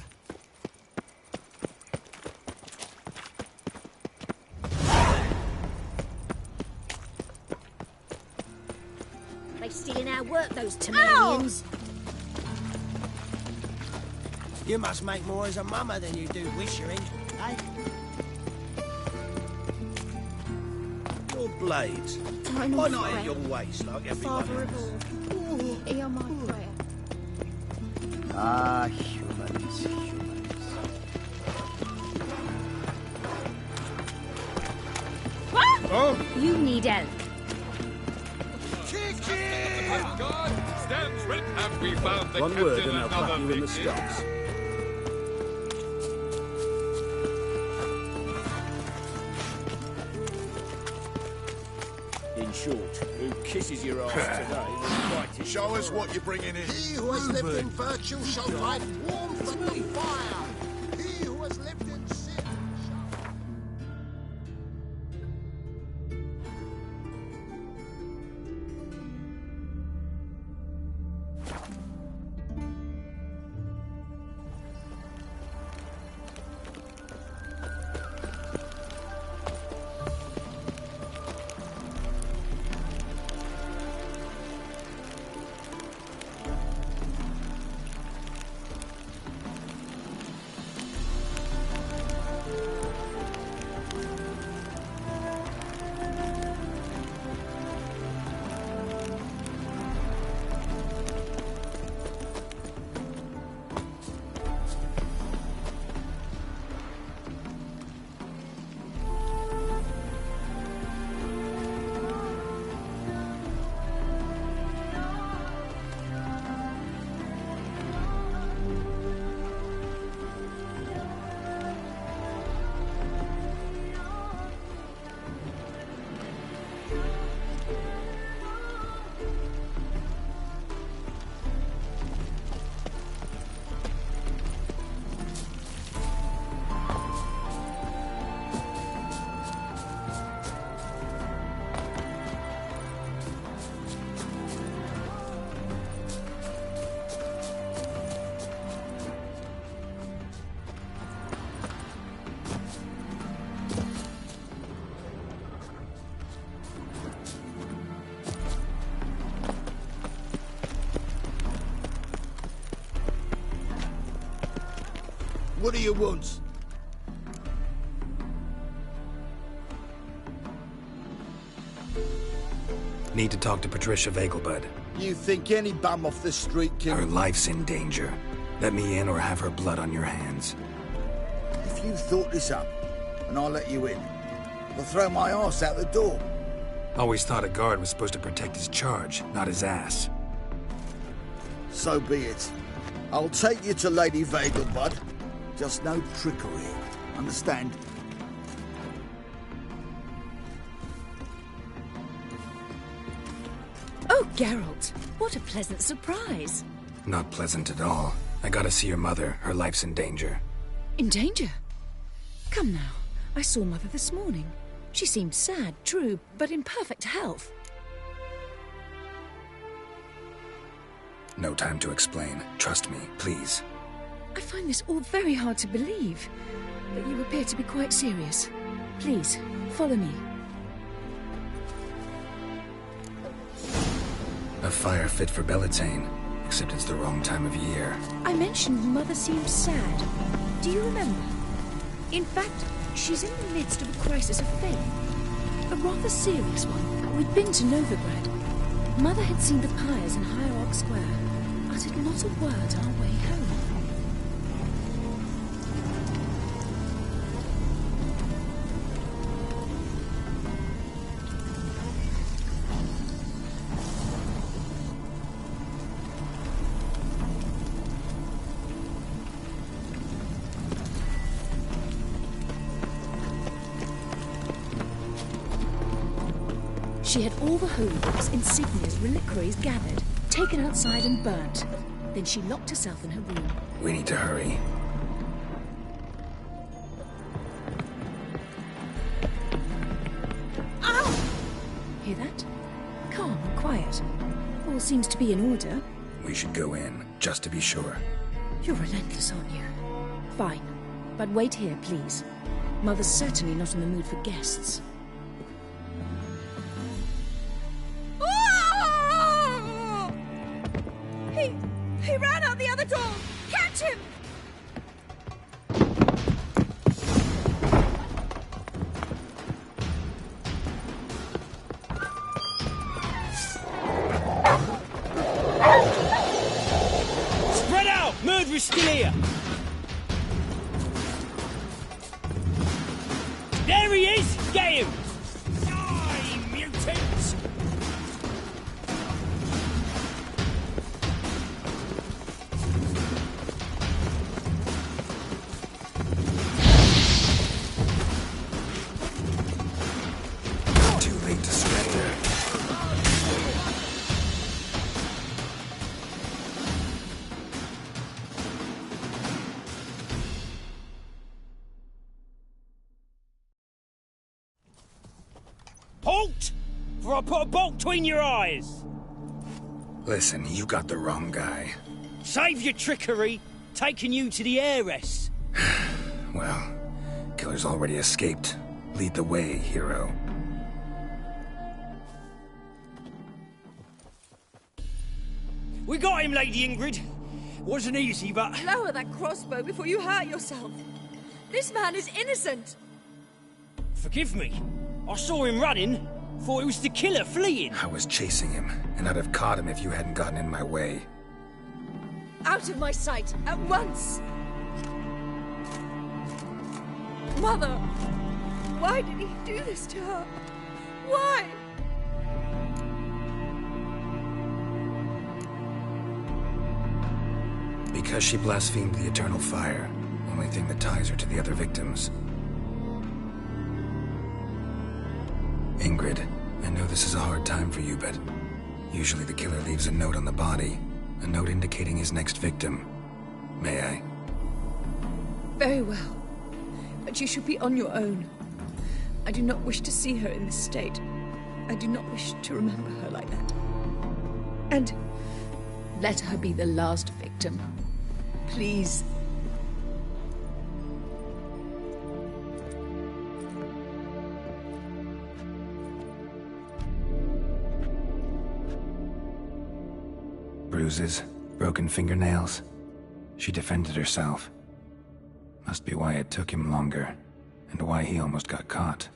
They stealing our work, those Temerians. You must make more as a mama than you do wishering, eh? Your blades. Final Why not prayer. at your waist like everyone Father of else? all, hear my prayer. Ah, humans, humans. Oh! You need help. God stands ready. Have we found the One captain word and I'll another clap you in the victim? stocks. In short, who kisses your ass today. Show us what you're bringing in. He who has lived in virtue shall light warm from the fire. He who has lived in sin shall... What do you want? Need to talk to Patricia Vegelbud. You think any bum off the street can... Her life's in danger. Let me in or have her blood on your hands. If you thought this up, and I'll let you in, I'll throw my ass out the door. Always thought a guard was supposed to protect his charge, not his ass. So be it. I'll take you to Lady Vegelbud. Just no trickery. Understand? Oh, Geralt, what a pleasant surprise. Not pleasant at all. I gotta see your mother. Her life's in danger. In danger? Come now. I saw Mother this morning. She seemed sad, true, but in perfect health. No time to explain. Trust me, please. I find this all very hard to believe, but you appear to be quite serious. Please, follow me. A fire fit for Belitane, except it's the wrong time of year. I mentioned Mother seemed sad. Do you remember? In fact, she's in the midst of a crisis of faith. A rather serious one. We'd been to Novigrad. Mother had seen the pyres in Hierarch Square, uttered not a word on our way home. She had all the holy books, insignias, reliquaries gathered, taken outside and burnt. Then she locked herself in her room. We need to hurry. Ow! Hear that? Calm and quiet. All seems to be in order. We should go in, just to be sure. You're relentless, aren't you? Fine. But wait here, please. Mother's certainly not in the mood for guests. He ran out the other door! Catch him! Spread out! Murderer's still here! There he is! Get him! Die, mutants! Halt! For I put a bolt between your eyes! Listen, you got the wrong guy. Save your trickery, taking you to the heiress. Well, killer's already escaped. Lead the way, hero. We got him, Lady Ingrid. Wasn't easy, but... Lower that crossbow before you hurt yourself. This man is innocent. Forgive me. I saw him running. Thought it was the killer fleeing. I was chasing him, and I'd have caught him if you hadn't gotten in my way. Out of my sight, at once! Mother! Why did he do this to her? Why? Because she blasphemed the eternal fire. Only thing that ties her to the other victims. Ingrid, I know this is a hard time for you, but usually the killer leaves a note on the body. A note indicating his next victim. May I? Very well. But you should be on your own. I do not wish to see her in this state. I do not wish to remember her like that. And let her be the last victim. Please. Bruises, broken fingernails. She defended herself. Must be why it took him longer, and why he almost got caught.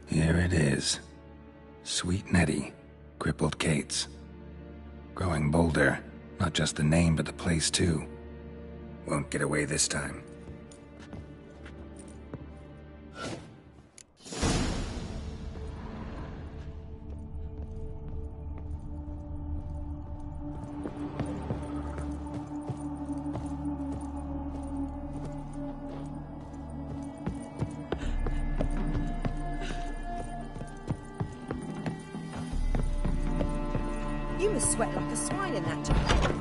Here it is. Sweet Nettie, crippled Kate's. Growing bolder, not just the name but the place too. Won't get away this time. You must sweat like a swine in that jacket.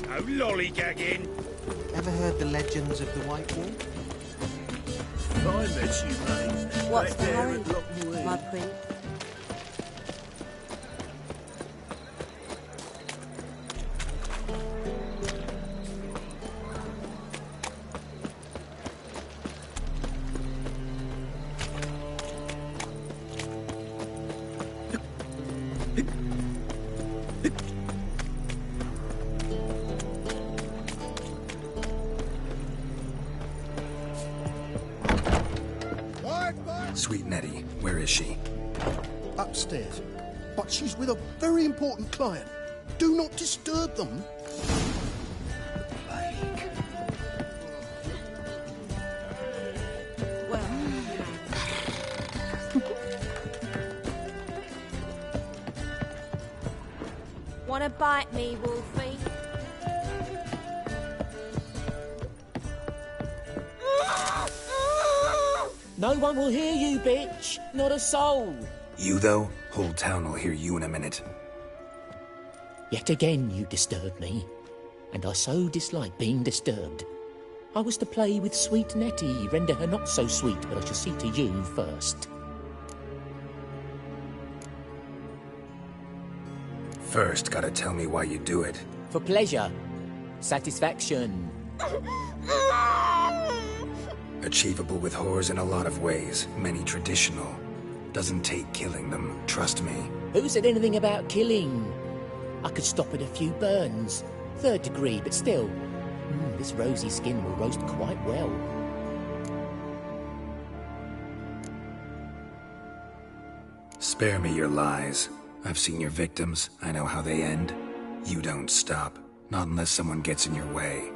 No lollygagging. Ever heard the legends of the White Wall? I met you, mate. What's Right the there hurry, at Lockwood. my prince? Sweet Nettie, where is she? Upstairs. But she's with a very important client. Do not disturb them. Wanna bite me, Wolfie? No one will hear you, bitch. Not a soul. You, though? Whole town will hear you in a minute. Yet again you disturb me, and I so dislike being disturbed. I was to play with sweet Nettie, render her not so sweet, but I shall see to you first. First, gotta tell me why you do it. For pleasure. Satisfaction. Achievable with whores in a lot of ways, many traditional. Doesn't take killing them, trust me. Who said anything about killing? I could stop at a few burns. 3rd degree, but still. This rosy skin will roast quite well. Spare me your lies. I've seen your victims. I know how they end. You don't stop. Not unless someone gets in your way.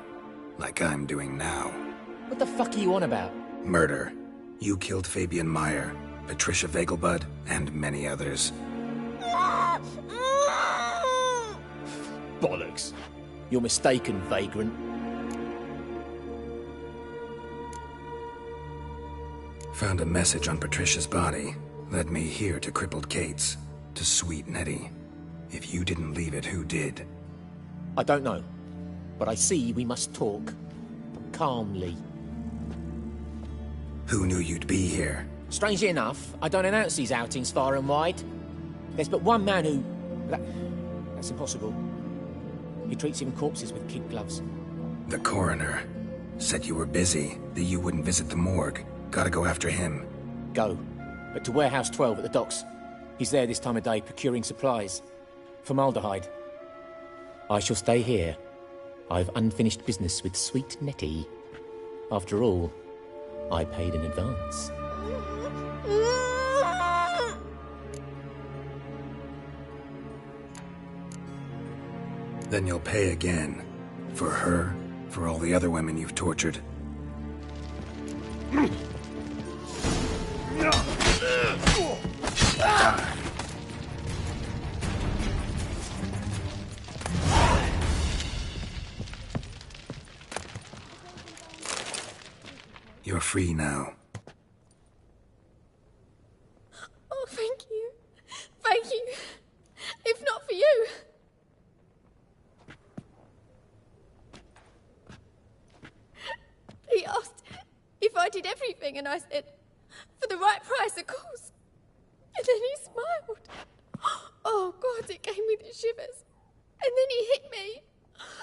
Like I'm doing now. What the fuck are you on about? Murder. You killed Fabian Meyer, Patricia Vegelbud, and many others. Bollocks. You're mistaken, vagrant. Found a message on Patricia's body. Led me here to Crippled Kate's. To Sweet Nettie. If you didn't leave it, who did? I don't know. But I see we must talk. Calmly. Who knew you'd be here? Strangely enough, I don't announce these outings far and wide. There's but one man who... That's impossible. He treats even corpses with kid gloves. The coroner. Said you were busy, that you wouldn't visit the morgue. Gotta go after him. Go. But to Warehouse 12 at the docks. He's there this time of day procuring supplies. Formaldehyde. I shall stay here. I've unfinished business with Sweet Nettie. After all, I paid in advance. Then you'll pay again. For her, for all the other women you've tortured. You're free now. Oh, thank you. Thank you. If not for you. He asked if I did everything, and I said, for the right price, of course. And then he smiled. Oh, God, it gave me the shivers. And then he hit me.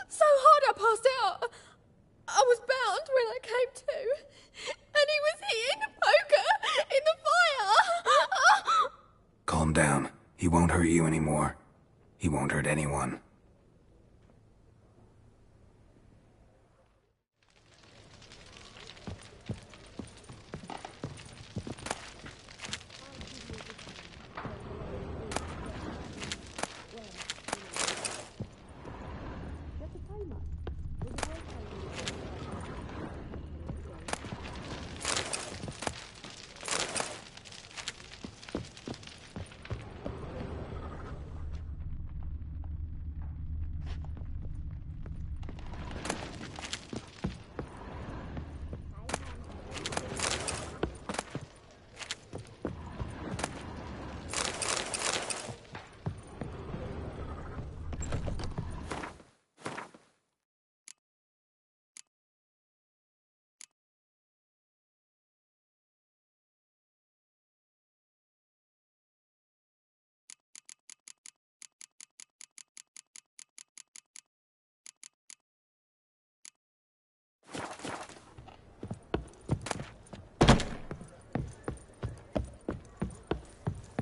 So hard I passed out. I was bound when I came to. And he was hitting the poker in the fire. Calm down. He won't hurt you anymore. He won't hurt anyone.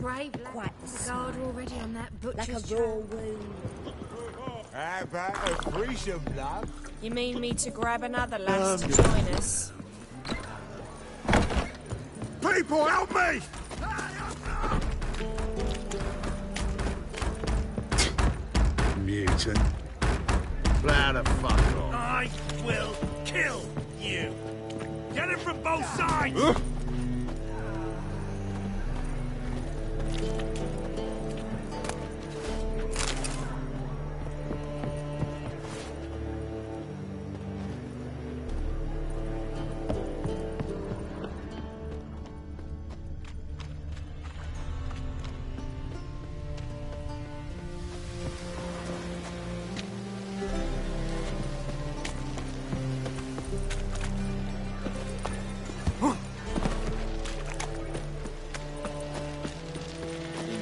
Brave lad. Quite The guard already on that butcher's like a trail. raw wound. How about a threesome, love? You mean me to grab another lass to join us? People, help me! Mutant. Blow the fuck off. I will kill you. Get him from both sides!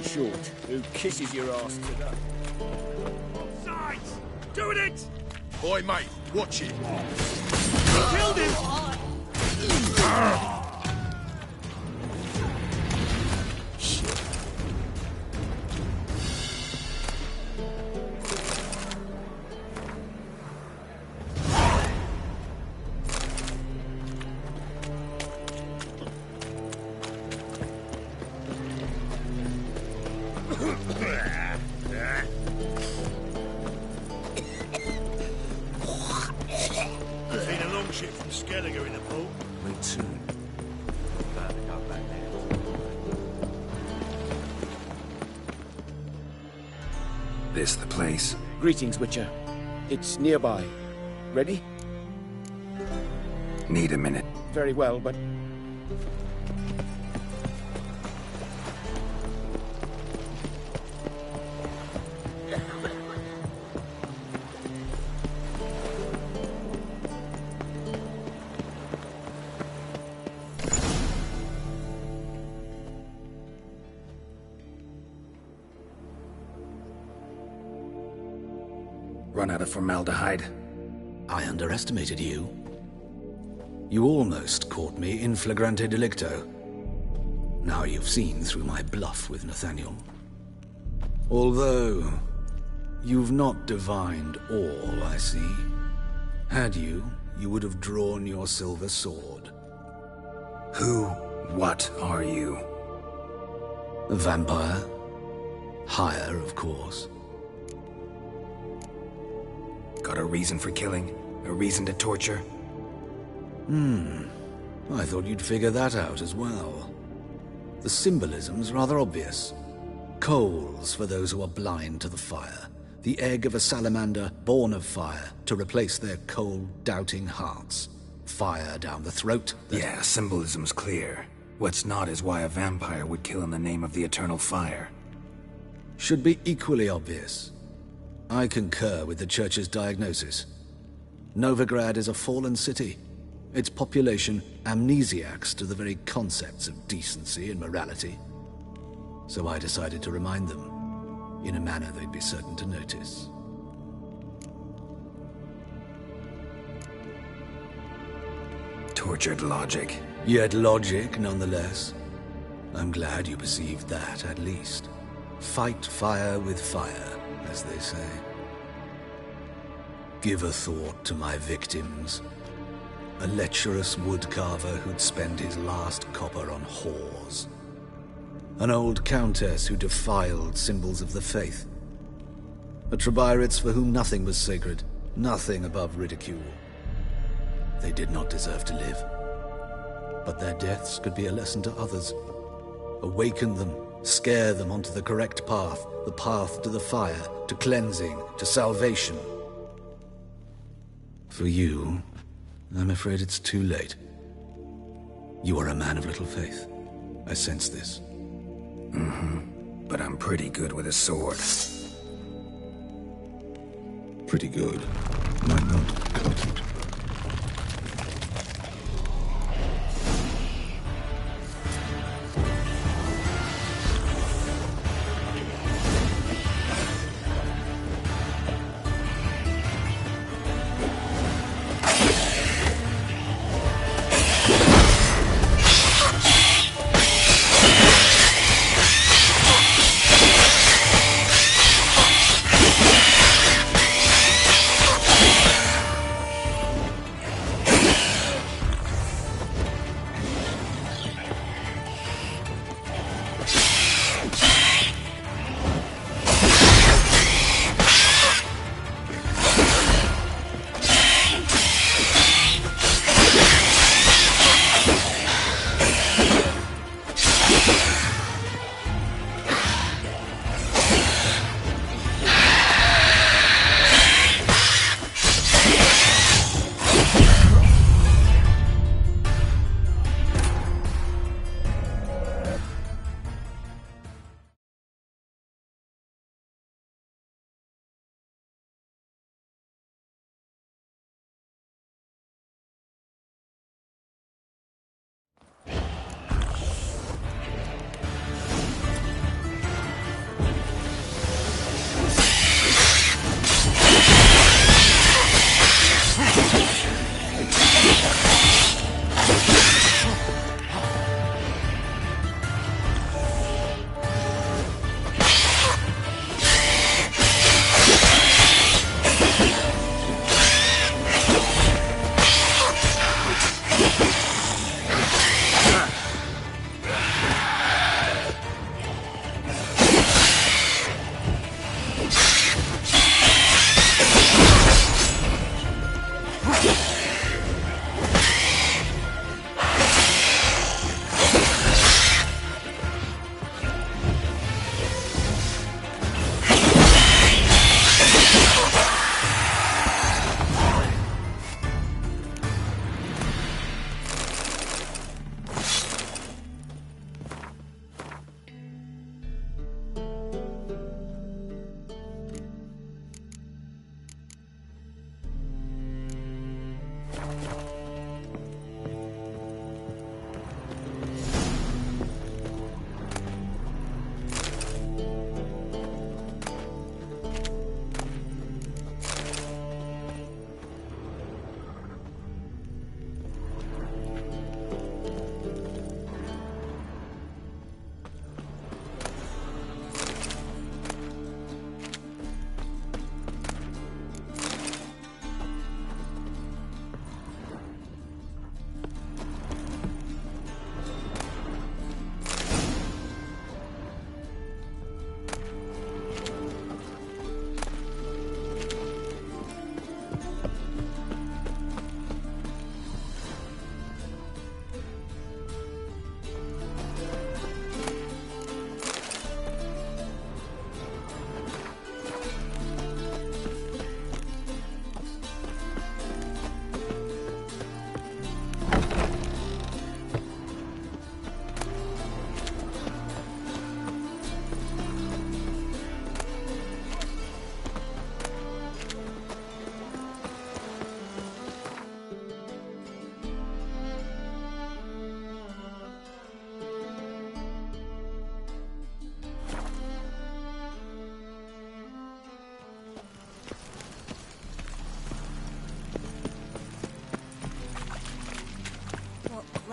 Short, who kisses your ass today? Sides! Doing it! Oi, mate, watch it. Killed him! shit from Skelliger in the pool. Me too. Better go back there. This the place? Greetings, Witcher. It's nearby. Ready? Need a minute. Very well, but... Run out of formaldehyde. I underestimated you. You almost caught me in flagrante delicto. Now you've seen through my bluff with Nathaniel. Although, you've not divined all, I see. Had you, you would have drawn your silver sword. Who, what are you? A vampire. Higher, of course. Got a reason for killing? A reason to torture? I thought you'd figure that out as well. The symbolism's rather obvious. Coals for those who are blind to the fire. The egg of a salamander born of fire to replace their cold, doubting hearts. Fire down the throat. Yeah, symbolism's clear. What's not is why a vampire would kill in the name of the eternal fire. Should be equally obvious. I concur with the Church's diagnosis. Novigrad is a fallen city. Its population amnesiacs to the very concepts of decency and morality. So I decided to remind them, in a manner they'd be certain to notice. Tortured logic. Yet logic, nonetheless. I'm glad you perceived that, at least. Fight fire with fire, as they say. Give a thought to my victims. A lecherous woodcarver who'd spend his last copper on whores. An old countess who defiled symbols of the faith. A Trebirates for whom nothing was sacred, nothing above ridicule. They did not deserve to live. But their deaths could be a lesson to others. Awaken them, scare them onto the correct path, the path to the fire, to cleansing, to salvation. For you, I'm afraid it's too late. You are a man of little faith. I sense this. But I'm pretty good with a sword. Pretty good. Might not cut it.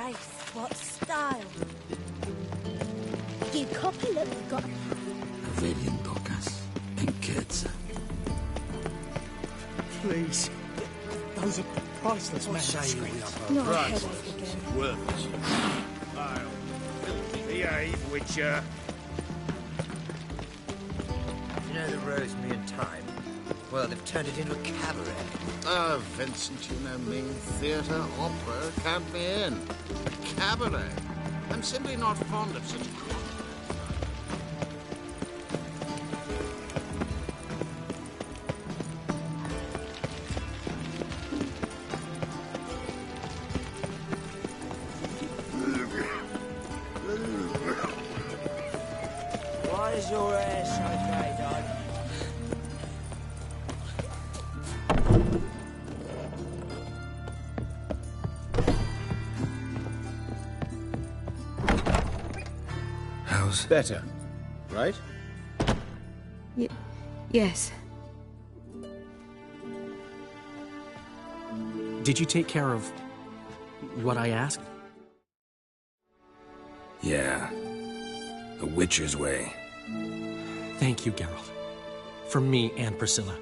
grace, what style. You copy look you've got. Vedian Docus. Pink kids. Please. Those are priceless manuscripts. Not priceless. Worthless. Vile. Behave, Witcher. You know the Rosemary and Time? Well, they've turned it into a cabaret. Oh, Vincent, you know me. Theatre, opera, count me in. A cabaret. I'm simply not fond of such Why is your hair so grey, Dad? How's... Better, right? Yes. Did you take care of what I asked? Yeah. The Witcher's way. Thank you, Geralt. For me and Priscilla.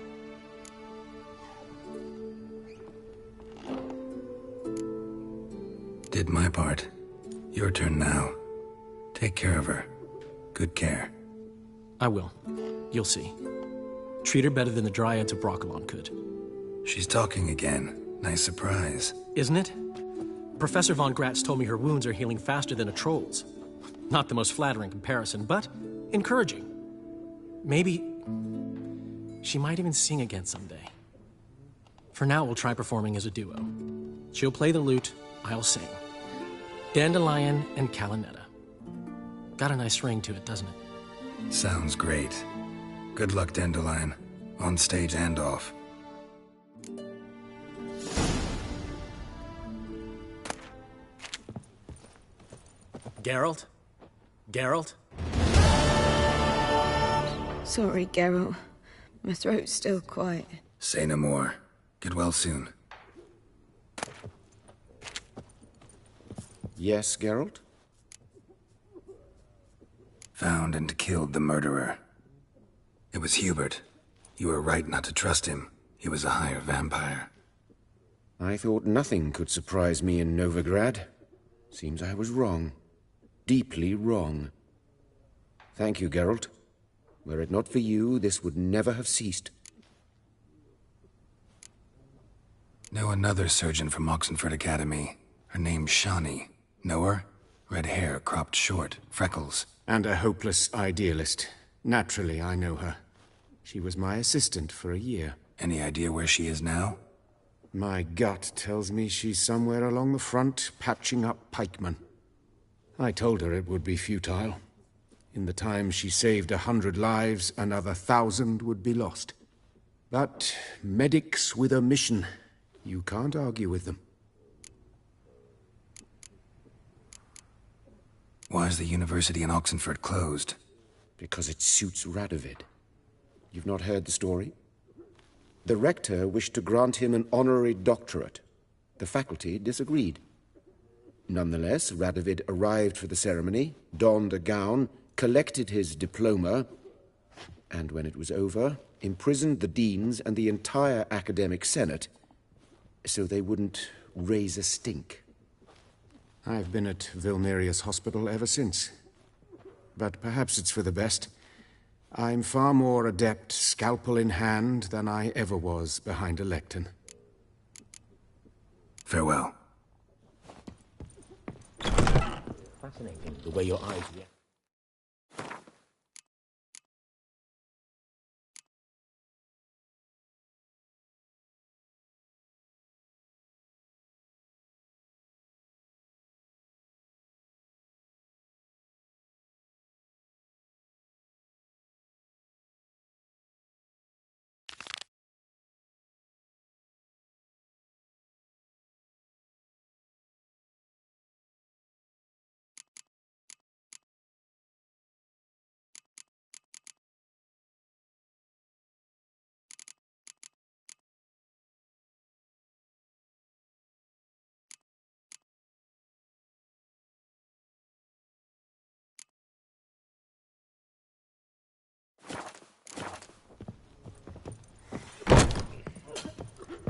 Did my part. Your turn now. Take care of her. Good care. I will. You'll see. Treat her better than the Dryads of Brokilon could. She's talking again. Nice surprise. Isn't it? Professor von Gratz told me her wounds are healing faster than a troll's. Not the most flattering comparison, but encouraging. Maybe she might even sing again someday. For now, we'll try performing as a duo. She'll play the lute, I'll sing. Dandelion and Calinetta. Got a nice ring to it, doesn't it? Sounds great. Good luck, Dandelion. On stage and off. Geralt? Geralt? Sorry, Geralt. My throat's still quiet. Say no more. Get well soon. Yes, Geralt? Found and killed the murderer. It was Hubert. You were right not to trust him. He was a higher vampire. I thought nothing could surprise me in Novigrad. Seems I was wrong. Deeply wrong. Thank you, Geralt. Were it not for you, this would never have ceased. Know another surgeon from Oxenford Academy. Her name's Shani. Know her? Red hair, cropped short, freckles. And a hopeless idealist. Naturally, I know her. She was my assistant for a year. Any idea where she is now? My gut tells me she's somewhere along the front, patching up pikemen. I told her it would be futile. In the time she saved 100 lives, another 1,000 would be lost. But medics with a mission, you can't argue with them. Why is the university in Oxenford closed? Because it suits Radovid. You've not heard the story? The rector wished to grant him an honorary doctorate. The faculty disagreed. Nonetheless, Radovid arrived for the ceremony, donned a gown, collected his diploma, and when it was over, imprisoned the deans and the entire academic senate so they wouldn't raise a stink. I've been at Vilnerius Hospital ever since. But perhaps it's for the best. I'm far more adept, scalpel in hand, than I ever was behind a lectern. Farewell. Fascinating, the way your eyes react.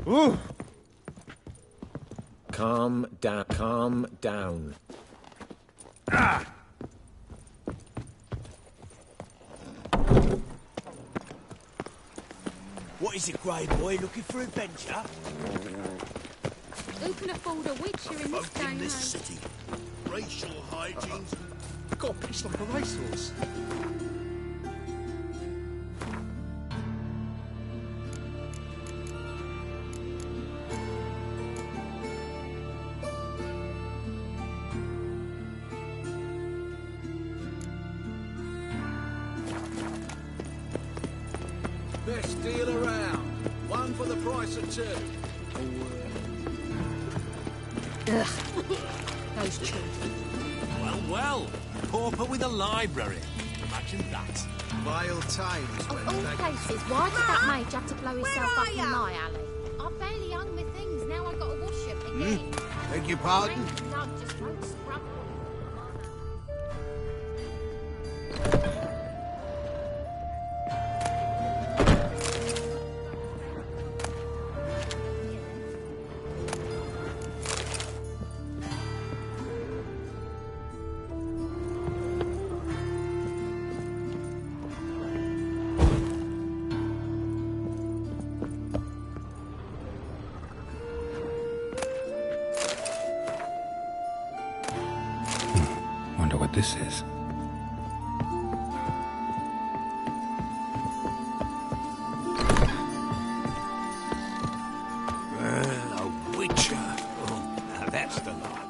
Ooh. Calm down, calm down. Ah! What is it, Grey Boy? Looking for adventure? Who can afford a witch here in this Folk in game? this city. Racial hygiene's Got a pitch like a racehorse. best deal around. One for the price of two. Ugh. Those children. Well, well. Pauper with a library. Imagine that. Vile times Of when all they... places, why did that mage have to blow himself up in my alley? I barely hung my things, now I got to wash them again. Beg your pardon? Love just won't scrub. Wonder what this is. A witcher. Oh, now that's the lot.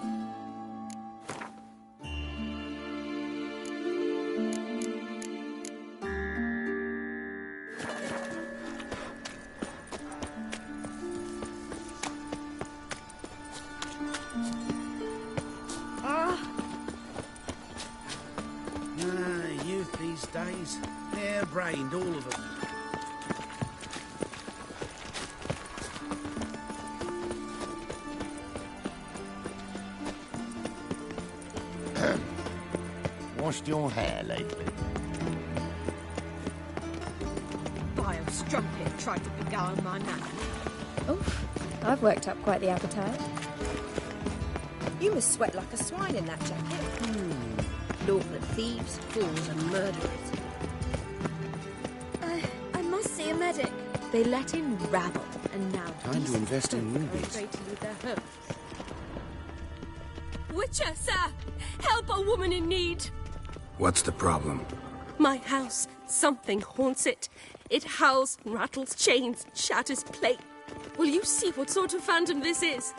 Youth these days. Hair-brained, all of them. Washed your hair lately? Vile strumpet tried to beguile my man. Oh, I've worked up quite the appetite. You must sweat like a swine in that jacket. Lawful thieves, fools, and murderers. I must see a medic. They let in rabble, and now Time to invest in folk are rubies. operating with their herbs. Witcher, sir! Help a woman in need! What's the problem? My house, something haunts it. It howls, rattles chains, shatters plate. Will you see what sort of phantom this is?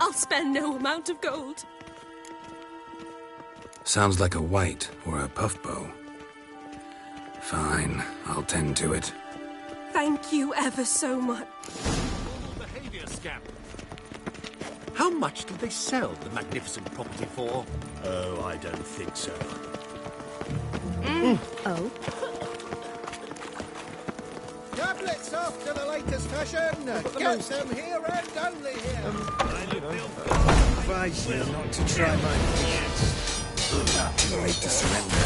I'll spare no amount of gold. Sounds like a white or a puff bow. Fine, I'll tend to it. Thank you ever so much. Behavior scamp. How much did they sell the magnificent property for? Oh, I don't think so. Oh? Tablets after the latest fashion. Get them here and only here. Advise you not to try my patience. Too late to surrender.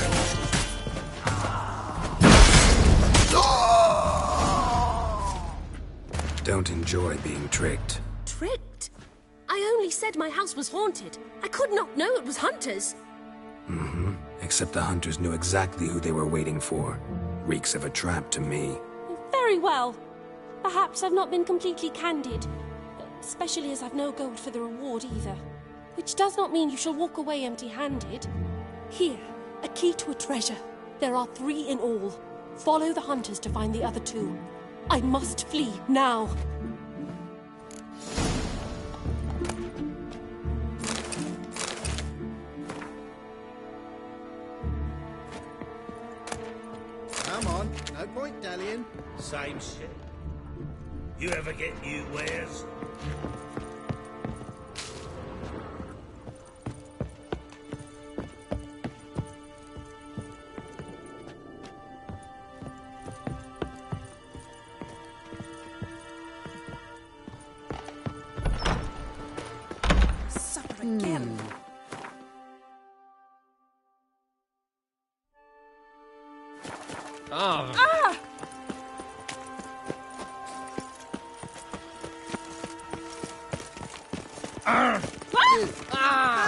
Don't enjoy being tricked. Tricked? I only said my house was haunted. I could not know it was hunters. Mm-hmm. Except the hunters knew exactly who they were waiting for. Reeks of a trap to me. Very well. Perhaps I've not been completely candid. Especially as I've no gold for the reward either. Which does not mean you shall walk away empty-handed. Here, a key to a treasure. There are 3 in all. Follow the hunters to find the other 2. I must flee now. Come on, no point dallying. Same shit. You ever get new wares? Supper again. Ah!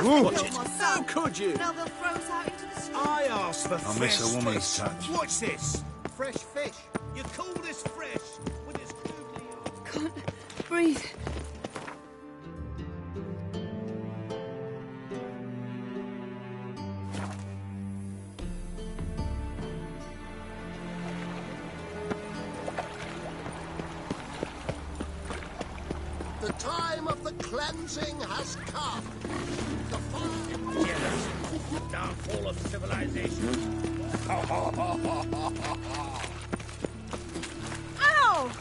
Watch it. How could you? Now they'll throw us out into the street. I asked for I fresh miss a woman's fish. touch. What's this? Fresh fish. You call this fresh? When it's Can't breathe. The time of the cleansing has come. The fire... Jealous. Downfall of civilization. Ow!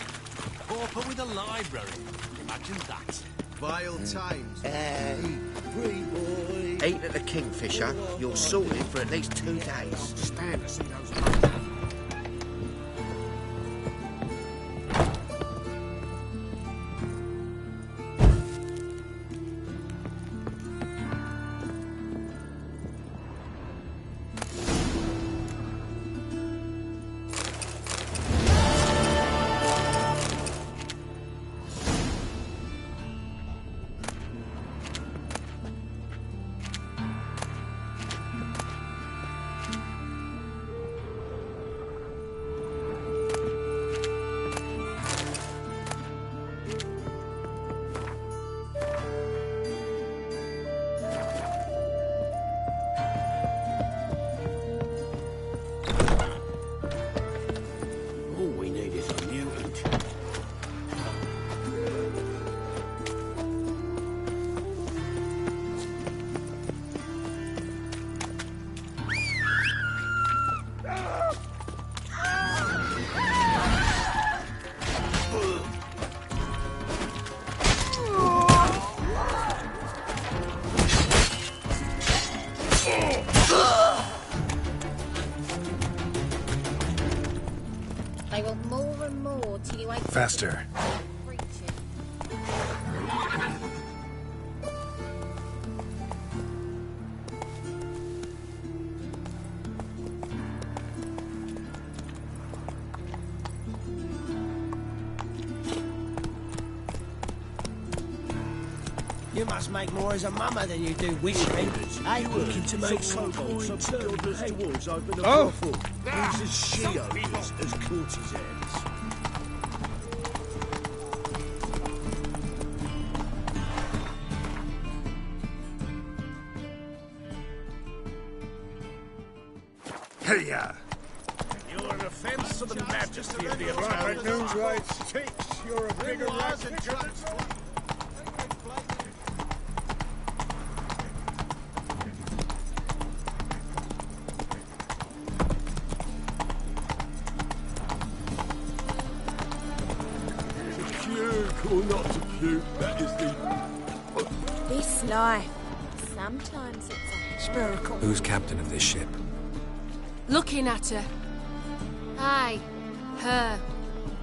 Pauper with a library. Imagine that. Vile times. Hey, free boy. Ain't it a kingfisher? You're sorted for at least 2 days. Stand to see those... All we need is a mutant. They want more and more till you ain't... Faster. You must make more as a mummer than you do whistling. Hey, you looking to make some coin too? Towards open the brothel. Who's as she-owners as courtesans? Hey-ya! You're an offence to the majesty of the Right, news right. Six, you're a bigger rat. Puke or not to puke, that is the... This life. Sometimes it's a miracle. Who's captain of this ship? Looking at her. Aye, her.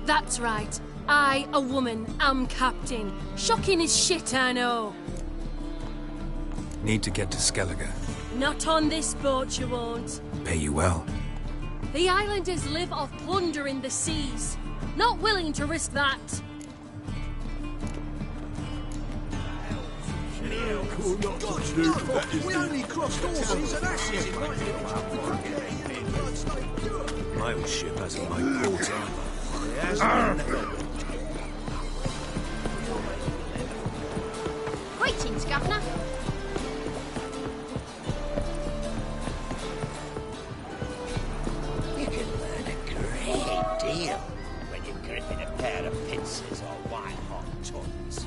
That's right. I, a woman, am captain. Shocking as shit, I know. Need to get to Skellige. Not on this boat, you won't. Pay you well. The islanders live off plunder in the seas. Not willing to risk that. Puke or not to puke, that is We the... only crossed horses and asses in My old ship hasn't made port either. Greetings, Governor. You can learn a great deal when you're gripping a pair of pincers or white-hot tongues.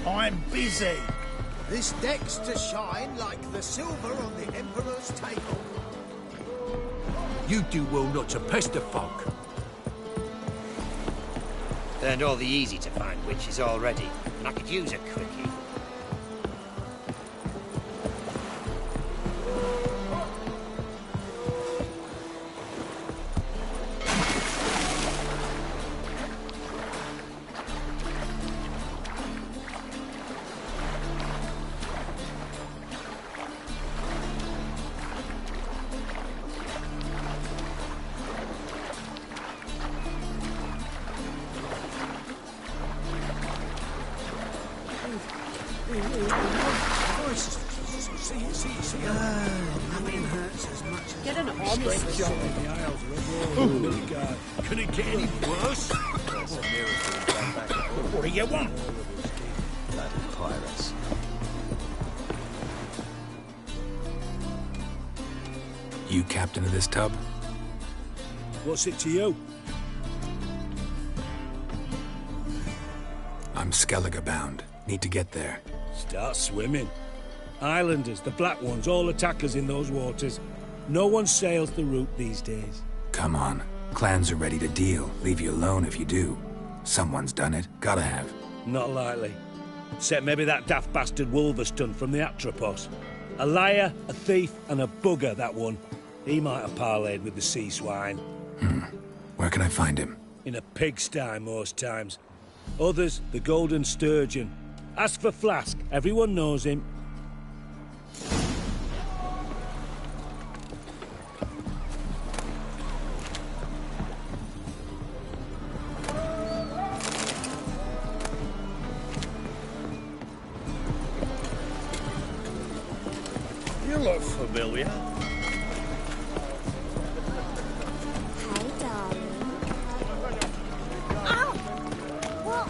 I'm busy. This deck's to shine like the silver on the Emperor's table. You do well not to pester folk. Learned all the easy-to-find witches already, and I could use a quickie. Nothing hurts as much as Get an honest job in the aisles of a God. Could it get any worse? What do you want? Bloody pirates. You captain of this tub? What's it to you? I'm Skellige bound. Need to get there. Start swimming. Islanders, the black ones, all attackers in those waters. No one sails the route these days. Come on. Clans are ready to deal. Leave you alone if you do. Someone's done it. Gotta have. Not likely. Except maybe that daft bastard Wolverston from the Atropos. A liar, a thief, and a bugger, that one. He might have parlayed with the sea swine. Where can I find him? In a pigsty most times. Others, the Golden Sturgeon. Ask for Flask. Everyone knows him. You look familiar. Hey, darling. Ow! What?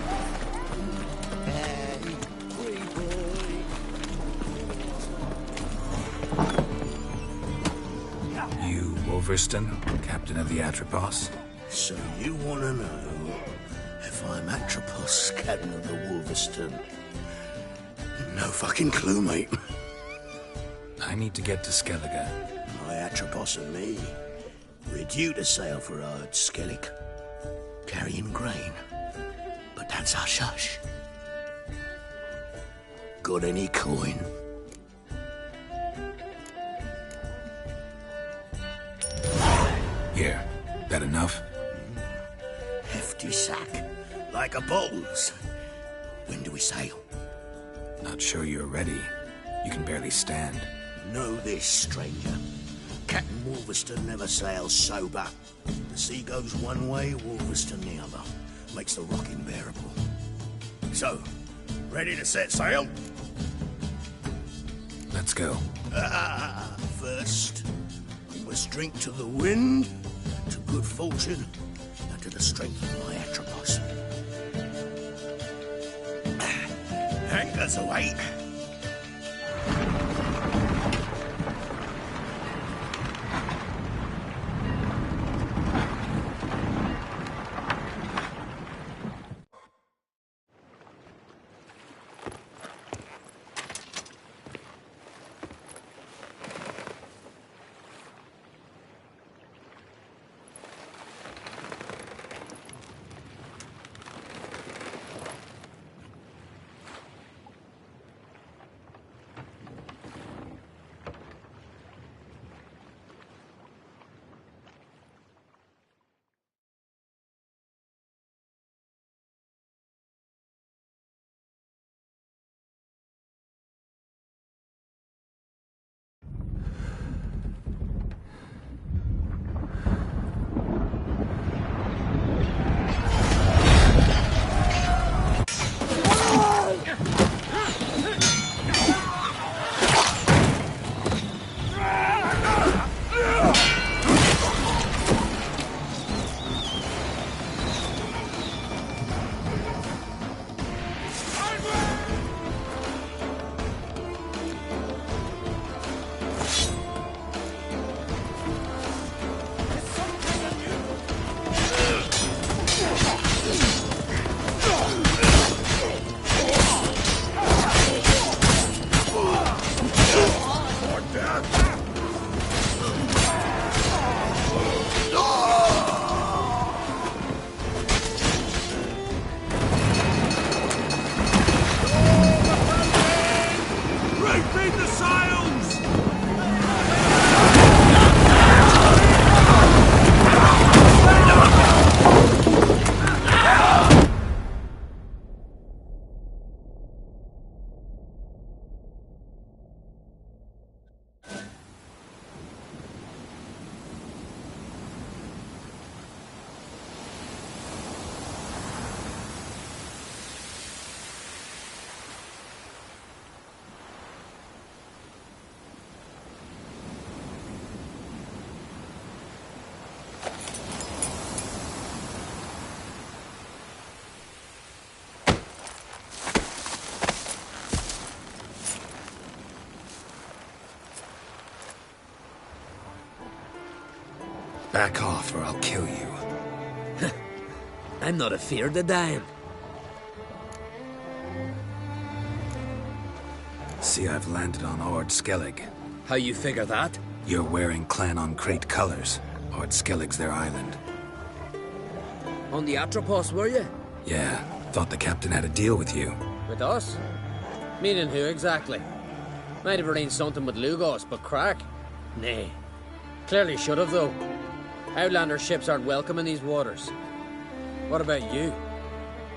You, Wolverston, captain of the Atropos? So you want to know if I'm Atropos, captain of the Wolverston? No fucking clue, mate. I need to get to Skellige. My Atropos and me, we're due to sail for Ard Skellig, carrying grain. But that's hush-hush. Got any coin? Here. That enough? Hefty sack, like a bull's. When do we sail? Not sure you're ready. You can barely stand. Know this, stranger. Captain Wolverston never sails sober. The sea goes one way, Wolverston the other. Makes the rocking bearable. So, ready to set sail? Let's go. First, we must drink to the wind, to good fortune, and to the strength of my Atropos. Anchors away. Back off or I'll kill you. I'm not afeard of dying. See, I've landed on Ord Skellig. How you figure that? You're wearing Clan on Crate colors. Ord Skellig's their island. On the Atropos, were you? Yeah, thought the captain had a deal with you. With us? Meaning who exactly? Might have arranged something with Lugos, but crack? Nay. Clearly should have, though. Outlander ships aren't welcome in these waters. What about you?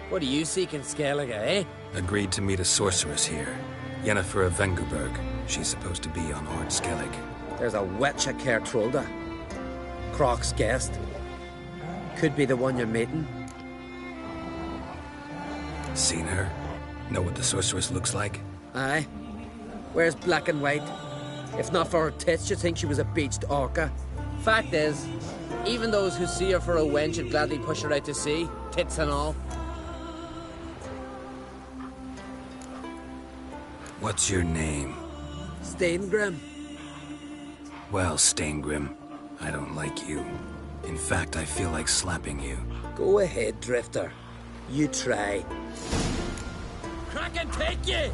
What do you seek in Skellige, eh? Agreed to meet a sorceress here. Yennefer of Vengerberg. She's supposed to be on Ord Skellig. There's a witch at Kertrolda. Croc's guest. Could be the one you're meeting. Seen her? Know what the sorceress looks like? Aye. Wears black and white. If not for her tits, you'd think she was a beached orca. Fact is, even those who see her for a wench would gladly push her out to sea, tits and all. What's your name? Steingrim. Well, Steingrim, I don't like you. In fact, I feel like slapping you. Go ahead, Drifter. You try. Crack and take you!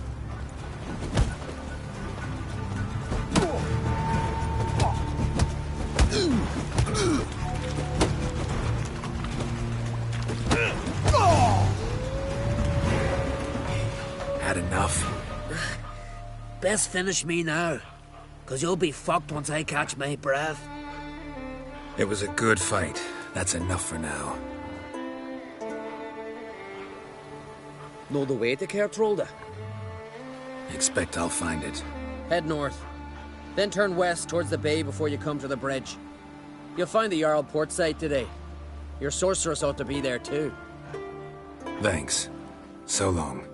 Had enough? Best finish me now, 'cause you'll be fucked once I catch my breath. It was a good fight. That's enough for now. Know the way to Kertrolda? Expect I'll find it. Head north. Then turn west towards the bay before you come to the bridge. You'll find the Jarl port site today. Your sorceress ought to be there too. Thanks. So long.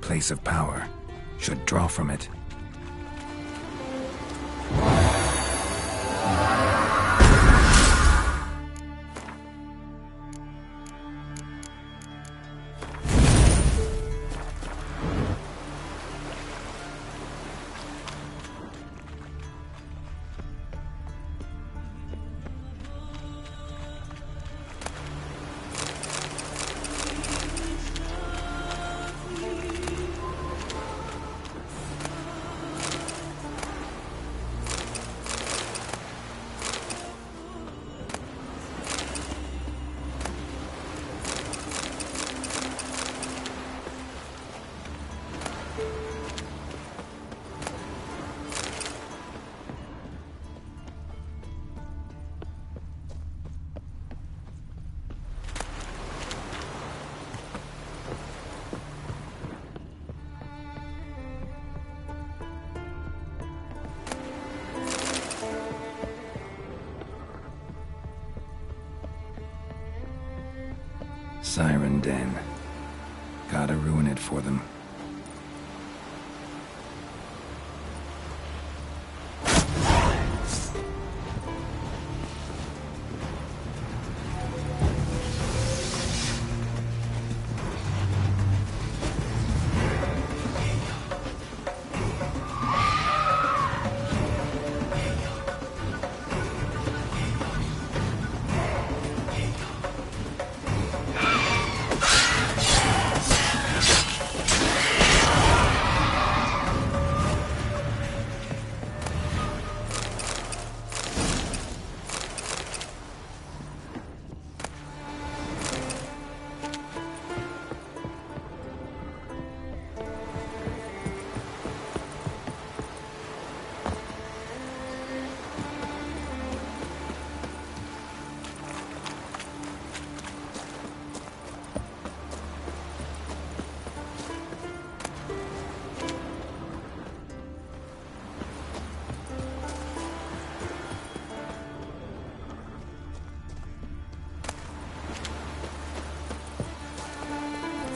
place of power, should draw from it. Siren Den. Gotta ruin it for them.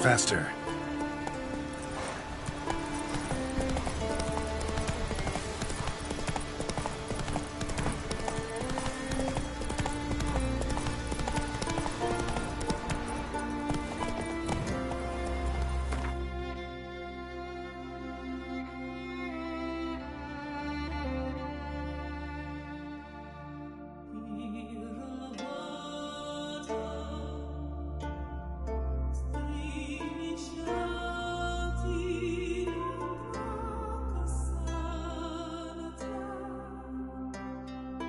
Faster.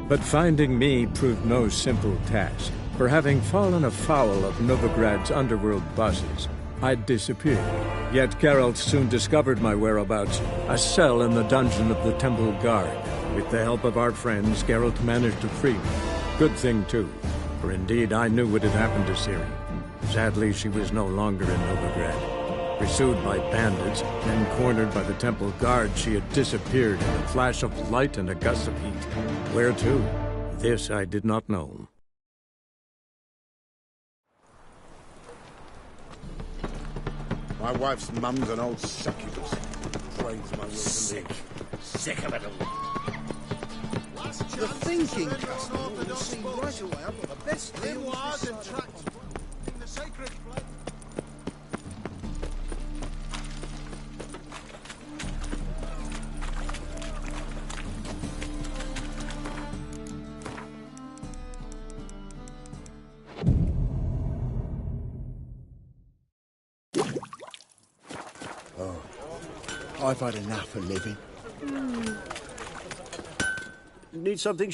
But finding me proved no simple task, for having fallen afoul of Novigrad's underworld bosses, I'd disappeared. Yet Geralt soon discovered my whereabouts, a cell in the dungeon of the Temple Guard. With the help of our friends, Geralt managed to free me. Good thing, too, for indeed I knew what had happened to Ciri. Sadly, she was no longer in Novigrad. Pursued by bandits, then cornered by the Temple Guard, she had disappeared in a flash of light and a gust of heat. Where to? This I did not know. My wife's mum's an old succubus. Drains my will to live. Sick of it all. The thinking customer will see right away I've got the best deal. Memoirs and tracts in the sacred place. I've had enough of living. Need something...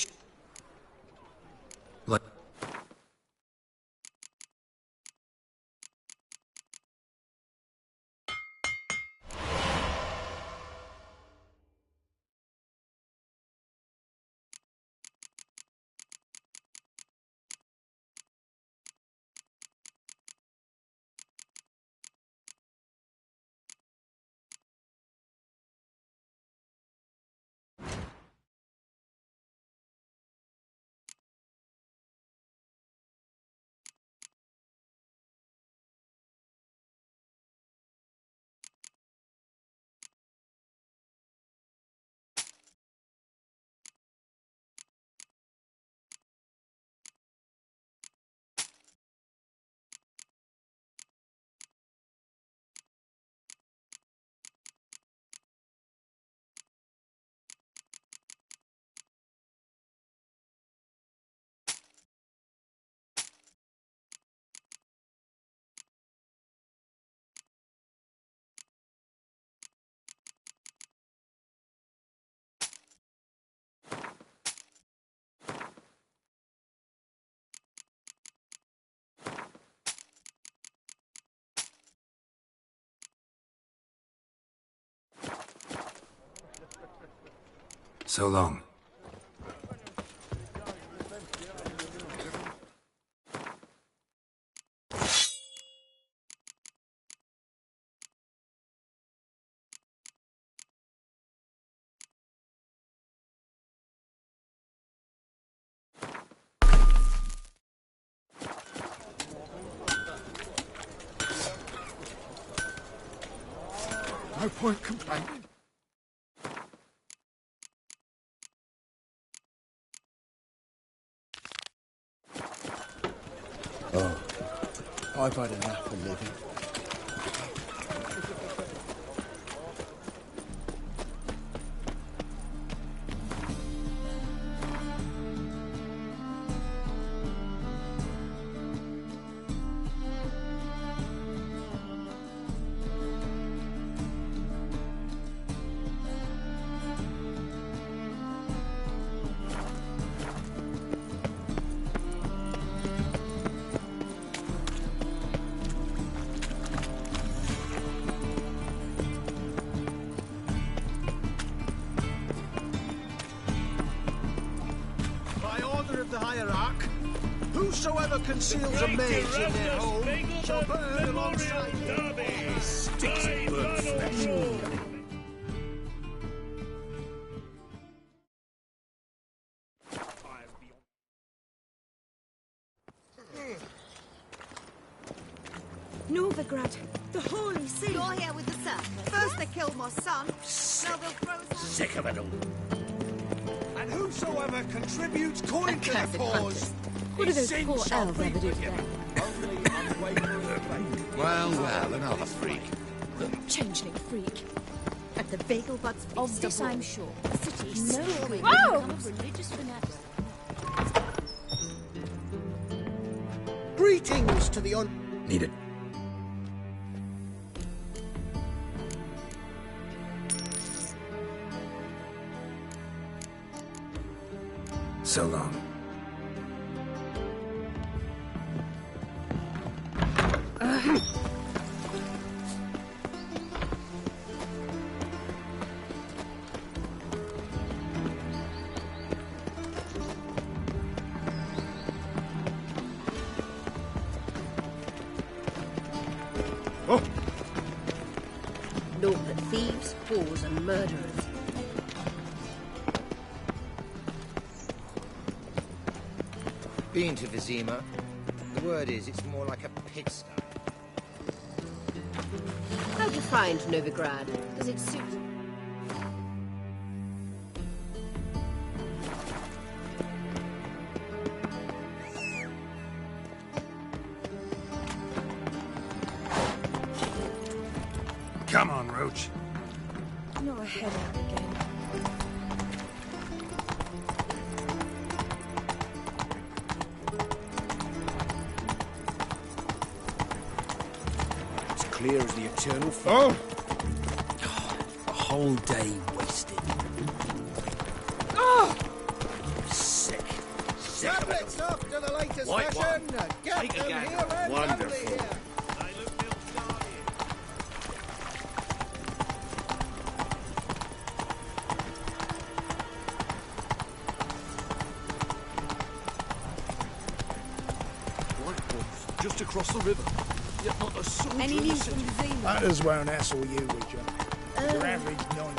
So long. No point complaining. Oh, I've had enough of living. Whosoever conceals a mage in their home shall burn alongside him. Sticks of burnt flesh. Novigrad, the holy city. You're here with the circus. First they killed my son, now they'll throw us. Sick of it all. And whosoever contributes coin to the cause. What do those poor elves ever do today? Well, another freak. Changeling freak. At the Bagel Butts Of this I'm sure. The city is No snoring. one will become a religious fanatic. Greetings to the Need it. So long. Naught but thieves, whores, and murderers. Been to Vizima. The word is, it's more like a pigsty. How do you find Novigrad? Does it suit? Come on, Roach. Not a headache again. It's clear as the eternal fog. A whole day wasted. Sick. Sick of it. off to the latest White fashion. wine. Get Take them again. here and Wonderful. lovely here. Just across the river. Yet not a soul Any to the news city. from Vizima? Hunters won't hassle you, Witcher. Your average non-human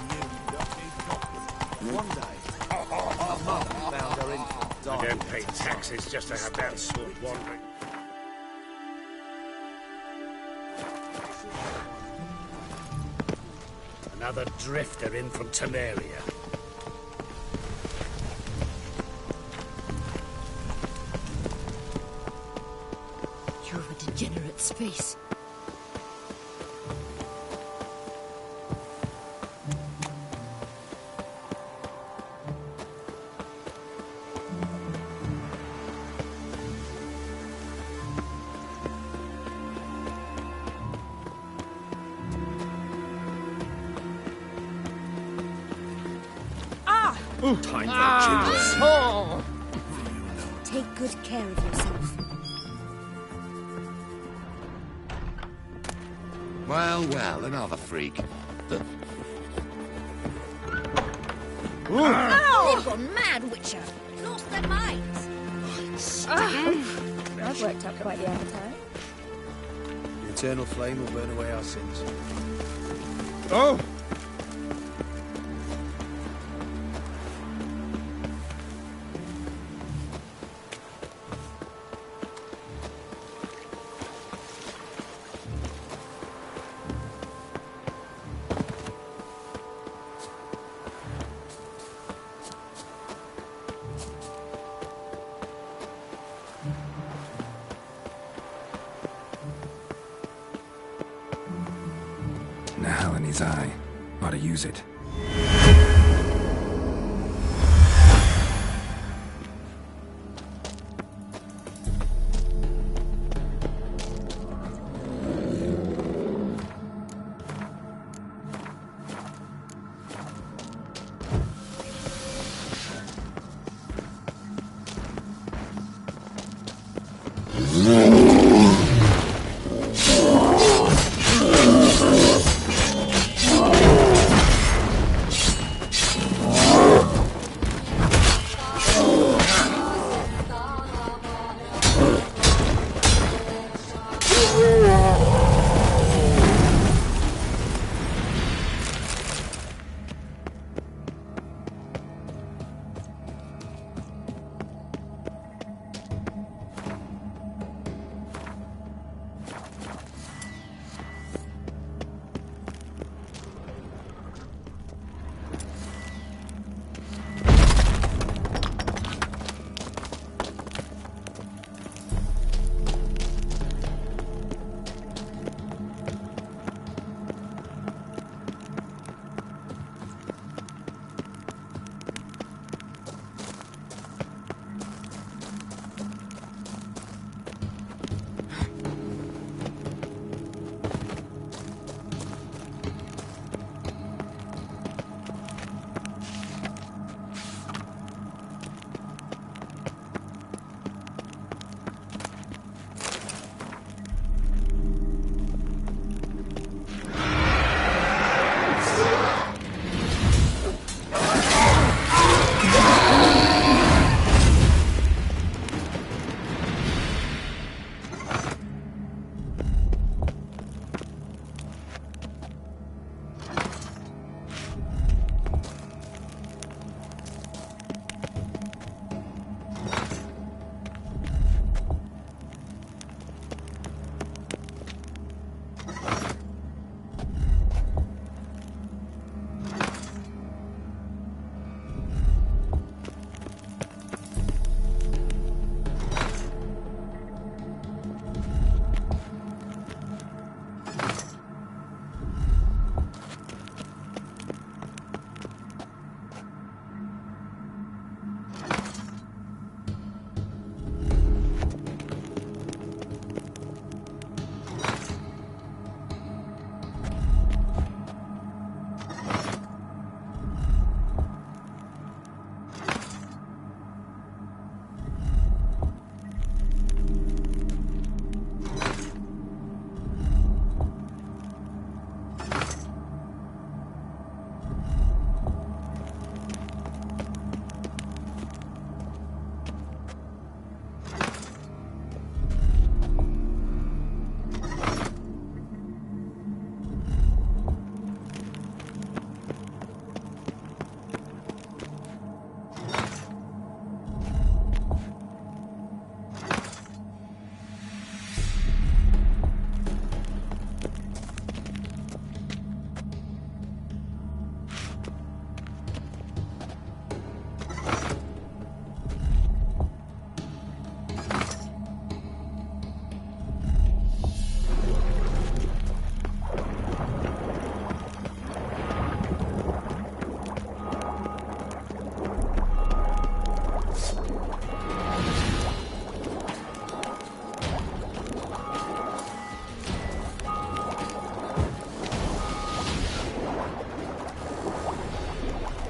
don't need nothing. One day, our mother found her infant dying. I don't pay taxes just to have that sort wandering. Another drifter in from Teleria. You're a degenerate space. Time for Oh. Take good care of yourself. Well, another freak. Oh! They've gone mad, Witcher. Lost their minds. I've worked up quite the appetite. The eternal flame will burn away our sins. Oh! The hell in his eye. Ought to use it.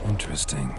Interesting.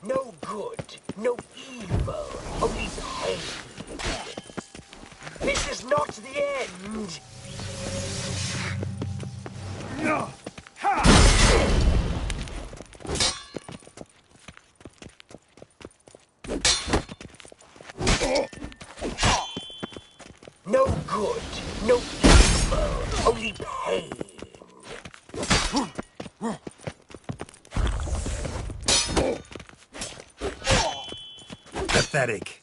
No good, no evil, only pain. This is not the end. No. No good, no evil, only pain. Pathetic.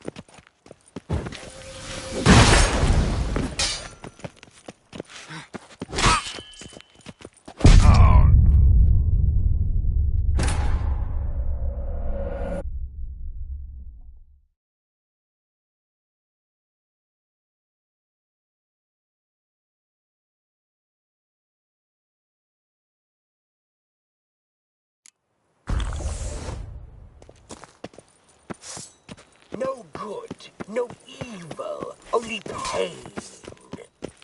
No good, no evil, only pain.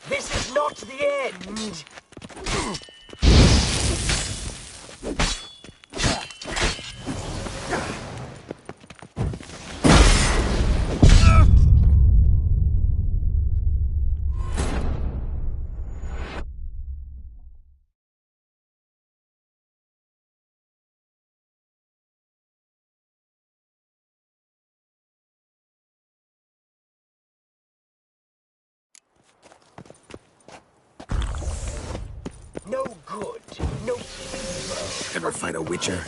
This is not the end. No good, no evil. Ever fight a Witcher?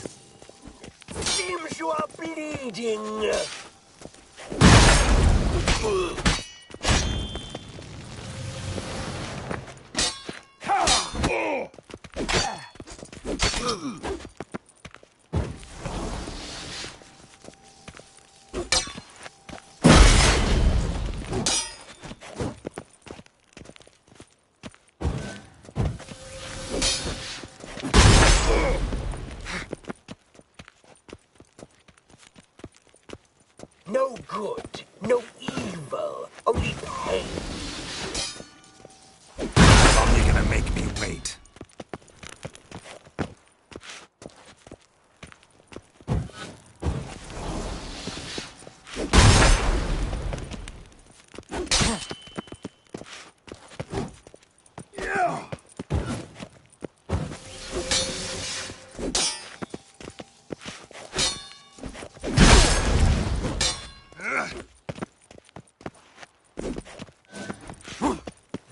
Seems you are bleeding. No good, no evil, only pain. Only gonna make me wait.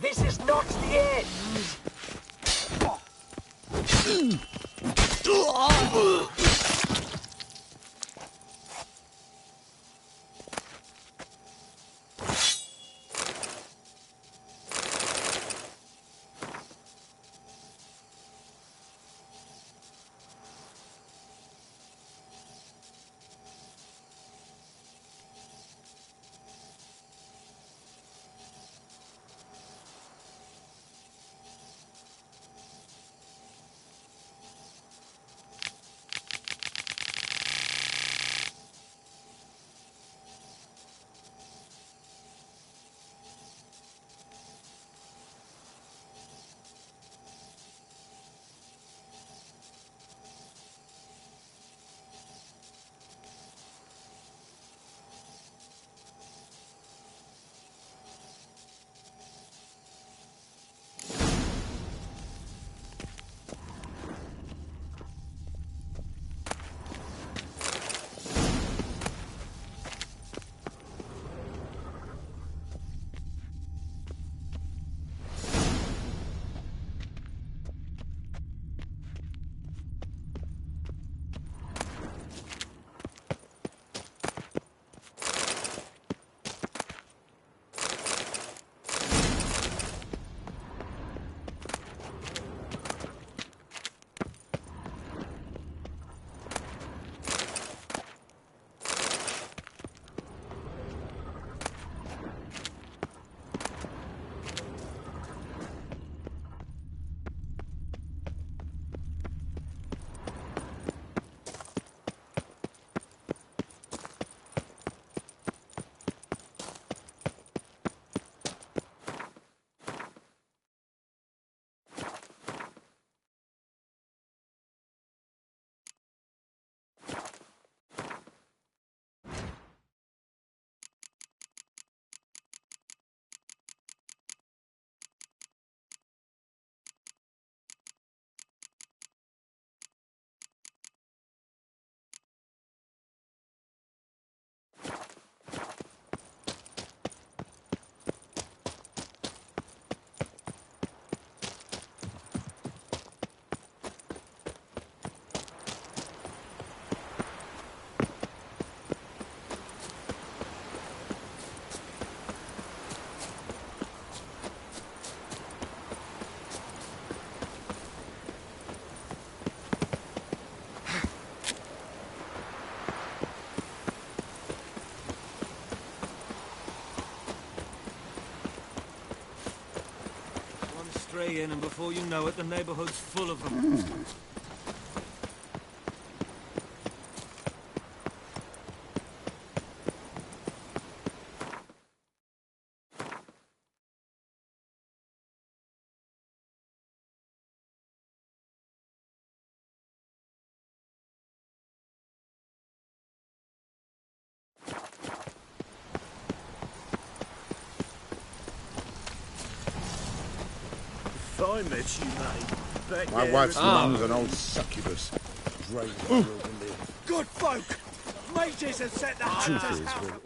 This is not the end. stray in, and before you know it, the neighborhood's full of them. I met you, mate. Back My there wife's at- mum's an old succubus. Raised the world to live. Good folk! Mages have set the Truth hunters is, out.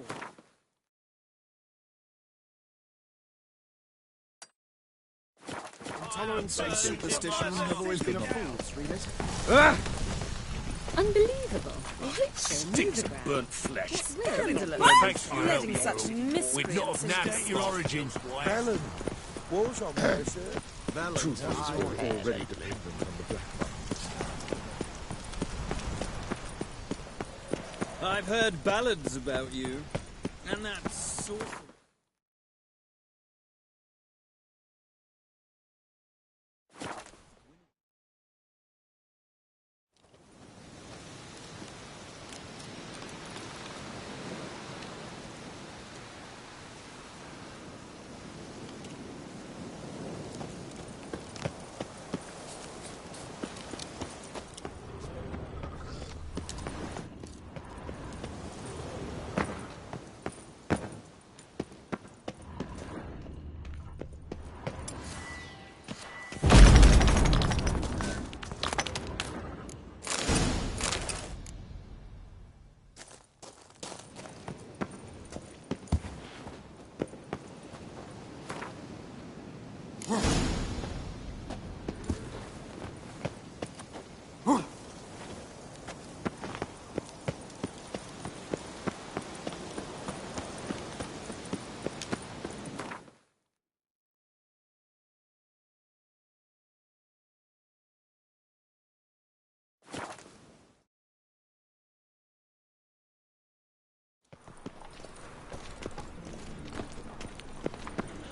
Intolerance and superstition have always been a fool's remit. Unbelievable. Stinks of burnt flesh. Thanks for letting such miscreants. We'd not have nabbed your origins, boy. Valen was on there, sir. Truth is, we're already dependent on the Black Market. I've heard ballads about you, and that sort of...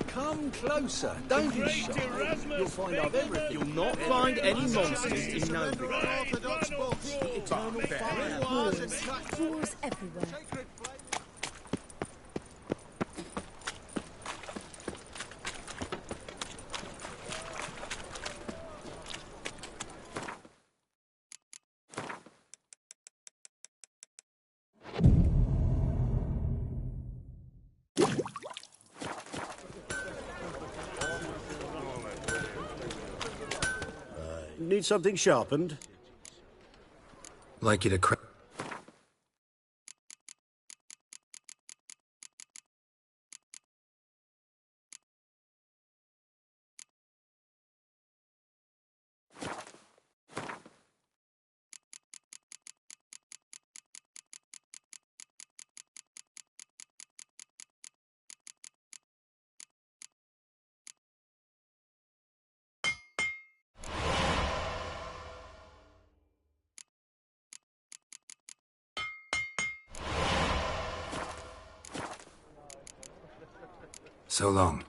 Come closer. Don't be shy. You'll find I've everything. You'll not find any monsters in Novigrad. Orthodox books. The eternal fire. Wars everywhere. Need something sharpened? Like you to crack. So long.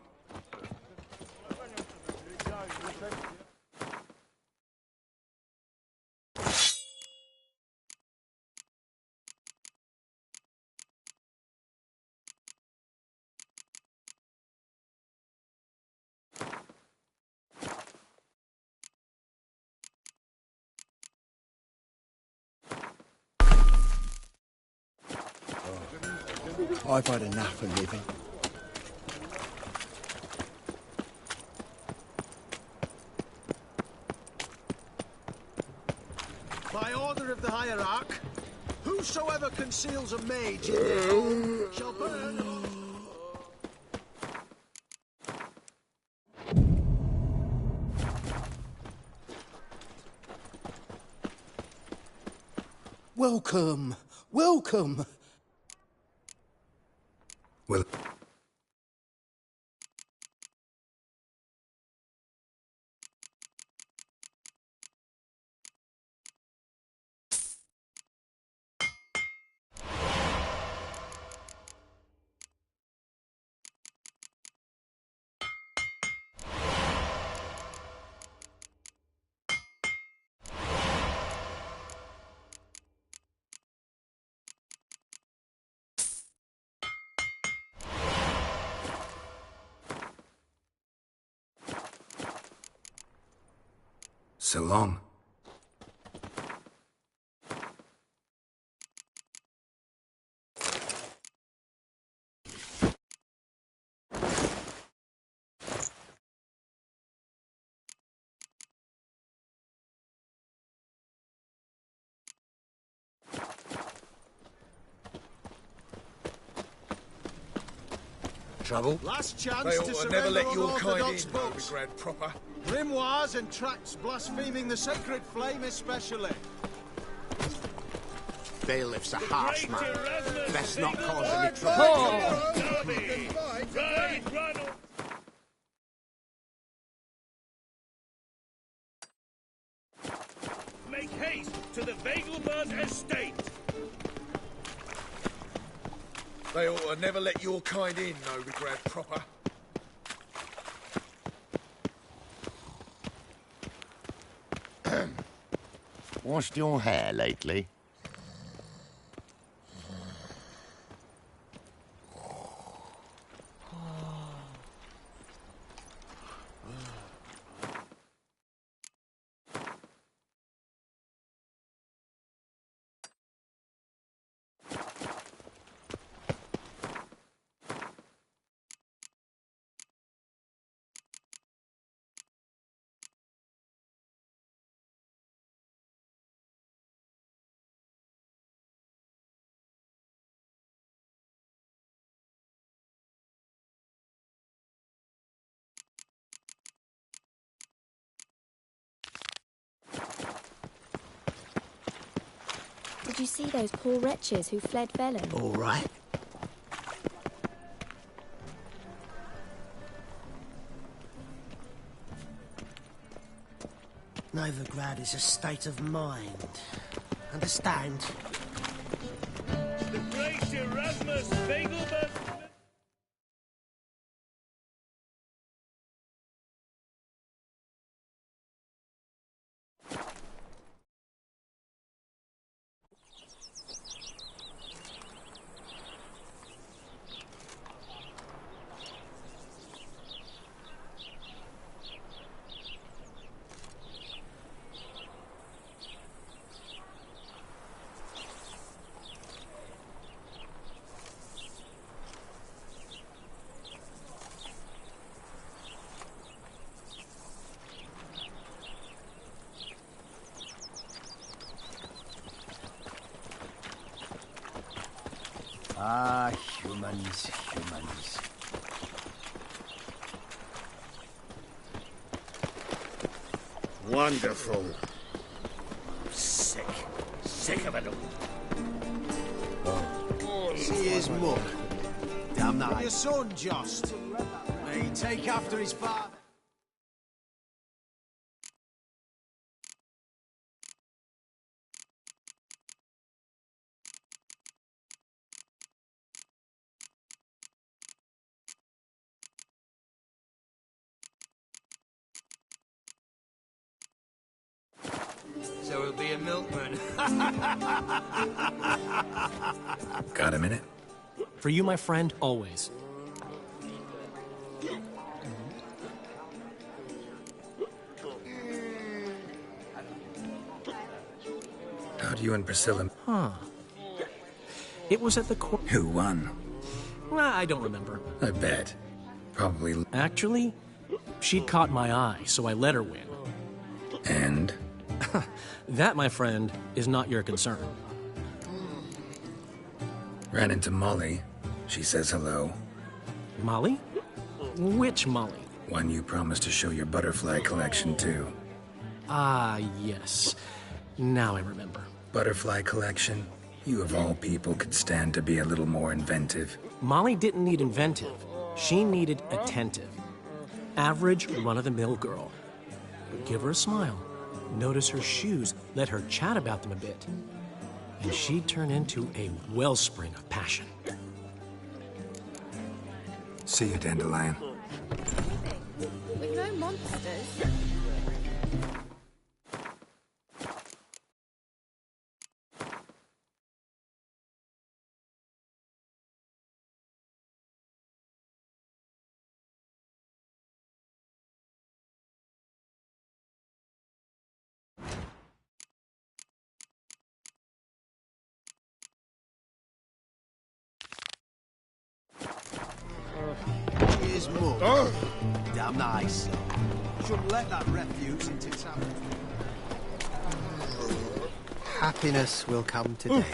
I've had enough of living. By order of the hierarch, whosoever conceals a mage in their home shall burn. Welcome, welcome. Well, So long. Trouble? Last chance They to ought to surrender never let your kind unorthodox in, books. Novigrad proper. Grimoires and tracts blaspheming the sacred flame especially. Bailiff's a harsh man. Best not cause any trouble. Make haste to the Vegelbud estate. They ought to never let your kind in, Novigrad proper. Washed your hair lately? Did you see those poor wretches who fled Velen? All right. Novigrad is a state of mind. Understand? The great Erasmus Vegelbud... Ah, humans. Wonderful. Sick of it all. See his mug. Damn that. Your son, Jost. May he take after his father. So he'll be a milkman. Got a minute? For you, my friend, always. How'd you and Priscilla... Huh. It was at the court... Who won? I don't remember. I bet. Probably... Actually, she'd caught my eye, so I let her win. And? That, my friend, is not your concern. Ran into Molly. She says hello. Molly? Which Molly? One you promised to show your butterfly collection to. Ah, yes. Now I remember. Butterfly collection? You of all people could stand to be a little more inventive. Molly didn't need inventive. She needed attentive. Average, run-of-the-mill girl. But give her a smile. Notice her shoes. Let her chat about them a bit. And she'd turn into a wellspring of passion. See you, Dandelion. With no monsters. his mug. Oh. Damn nice. Shouldn't let that refuse into town. Happiness will come today.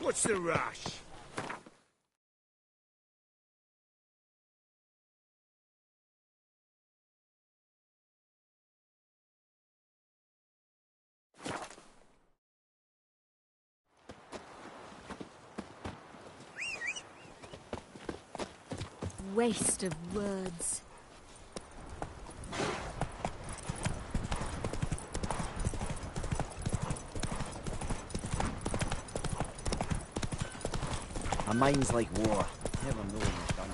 What's the rush? Waste of words. A mind's like war. Never know when it's done.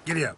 Giddy up.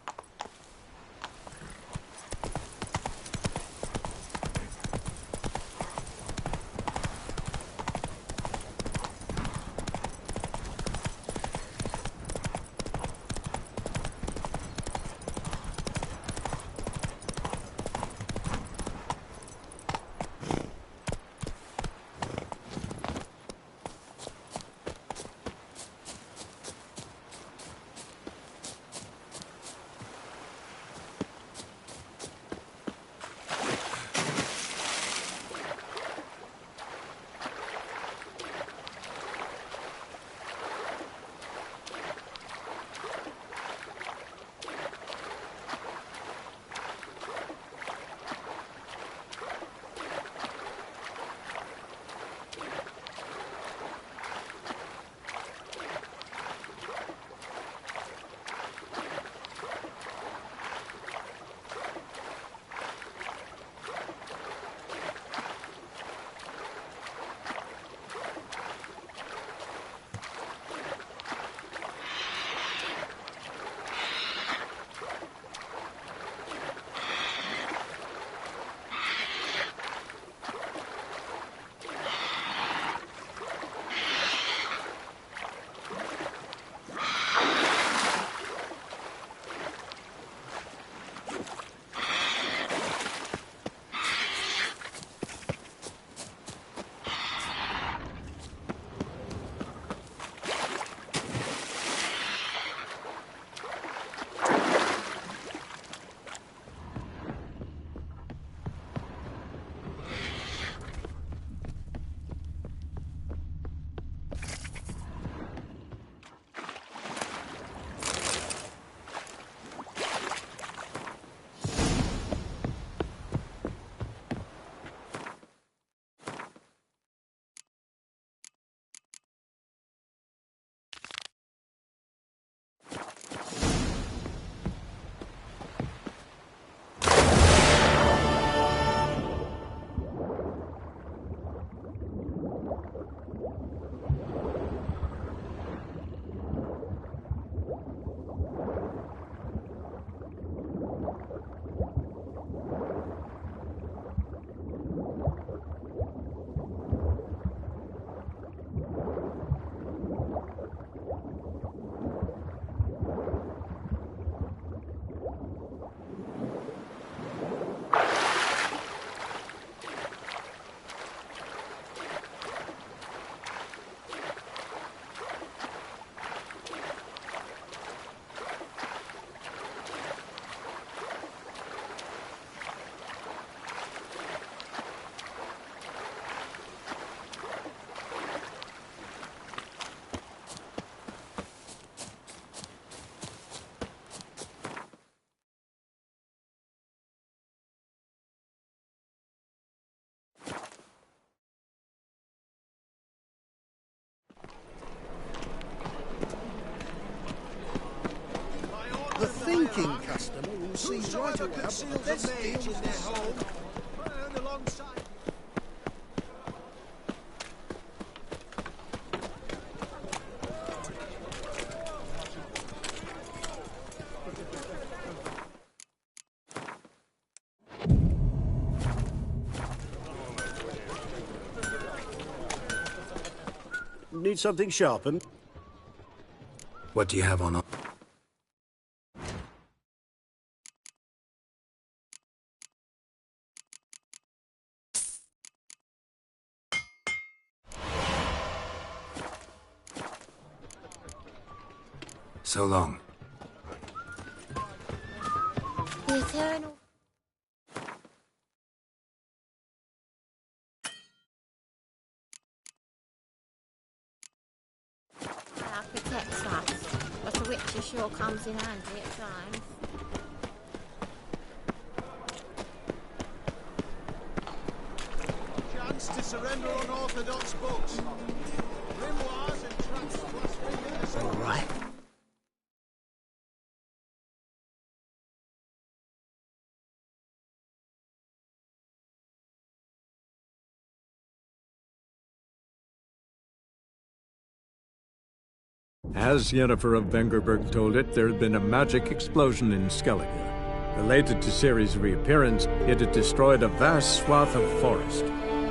thinking customer who sees right away this deal in their home. Need something sharpened? What do you have on? So long. The Eternal. Protects us, but the witcher sure comes in handy at times. Chance to surrender unorthodox books. Grimoires and tracts. All right. As Yennefer of Vengerberg told it, there had been a magic explosion in Skellige. Related to Ciri's reappearance, it had destroyed a vast swath of forest.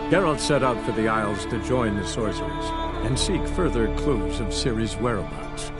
Geralt set out for the Isles to join the sorcerers and seek further clues of Ciri's whereabouts.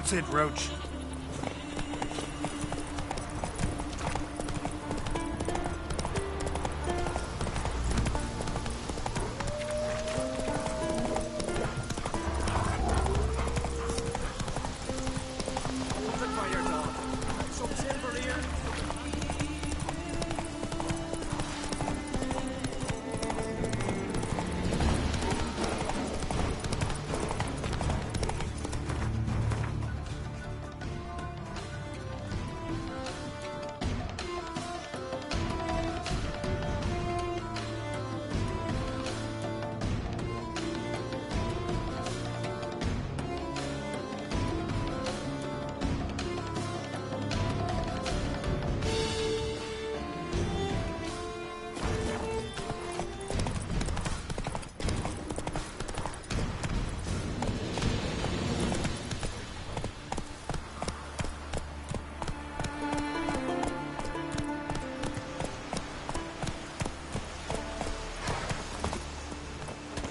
That's it, Roach.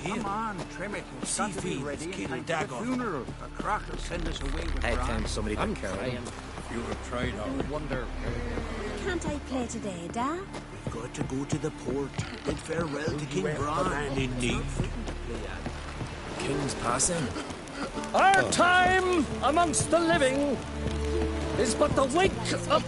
Come on, trim it. It's got to be ready in time for the funeral. A crack will send us away with I Brian. found somebody to carry him. You have tried already. Wonder. Can't I play today, Da? We've got to go to the port. Bid farewell to King Brian. Man in need. King's passing. Our time amongst the living is but the wake of...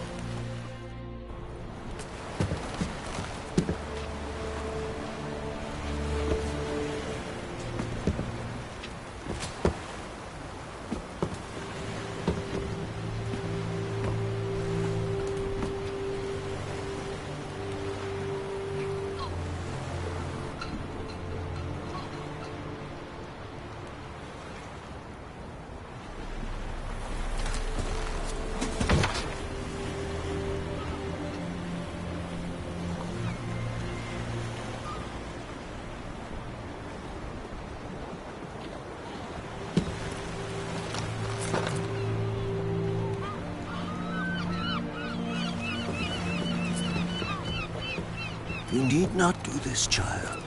You need not do this, child.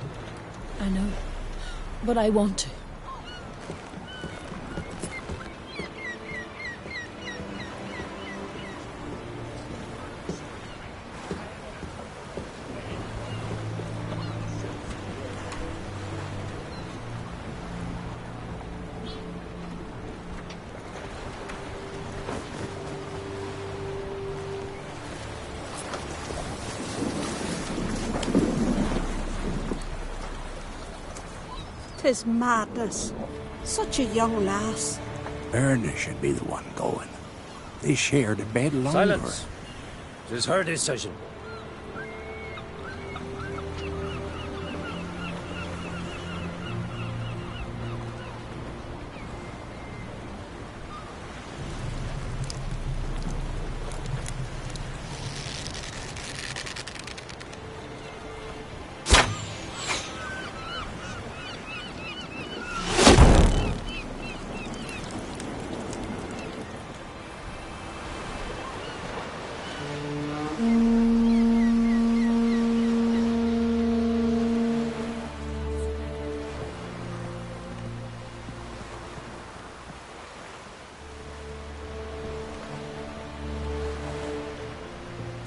I know, but I want to. Tis madness. Such a young lass. Ernest should be the one going. They shared a bed longer. Silence. It is her decision.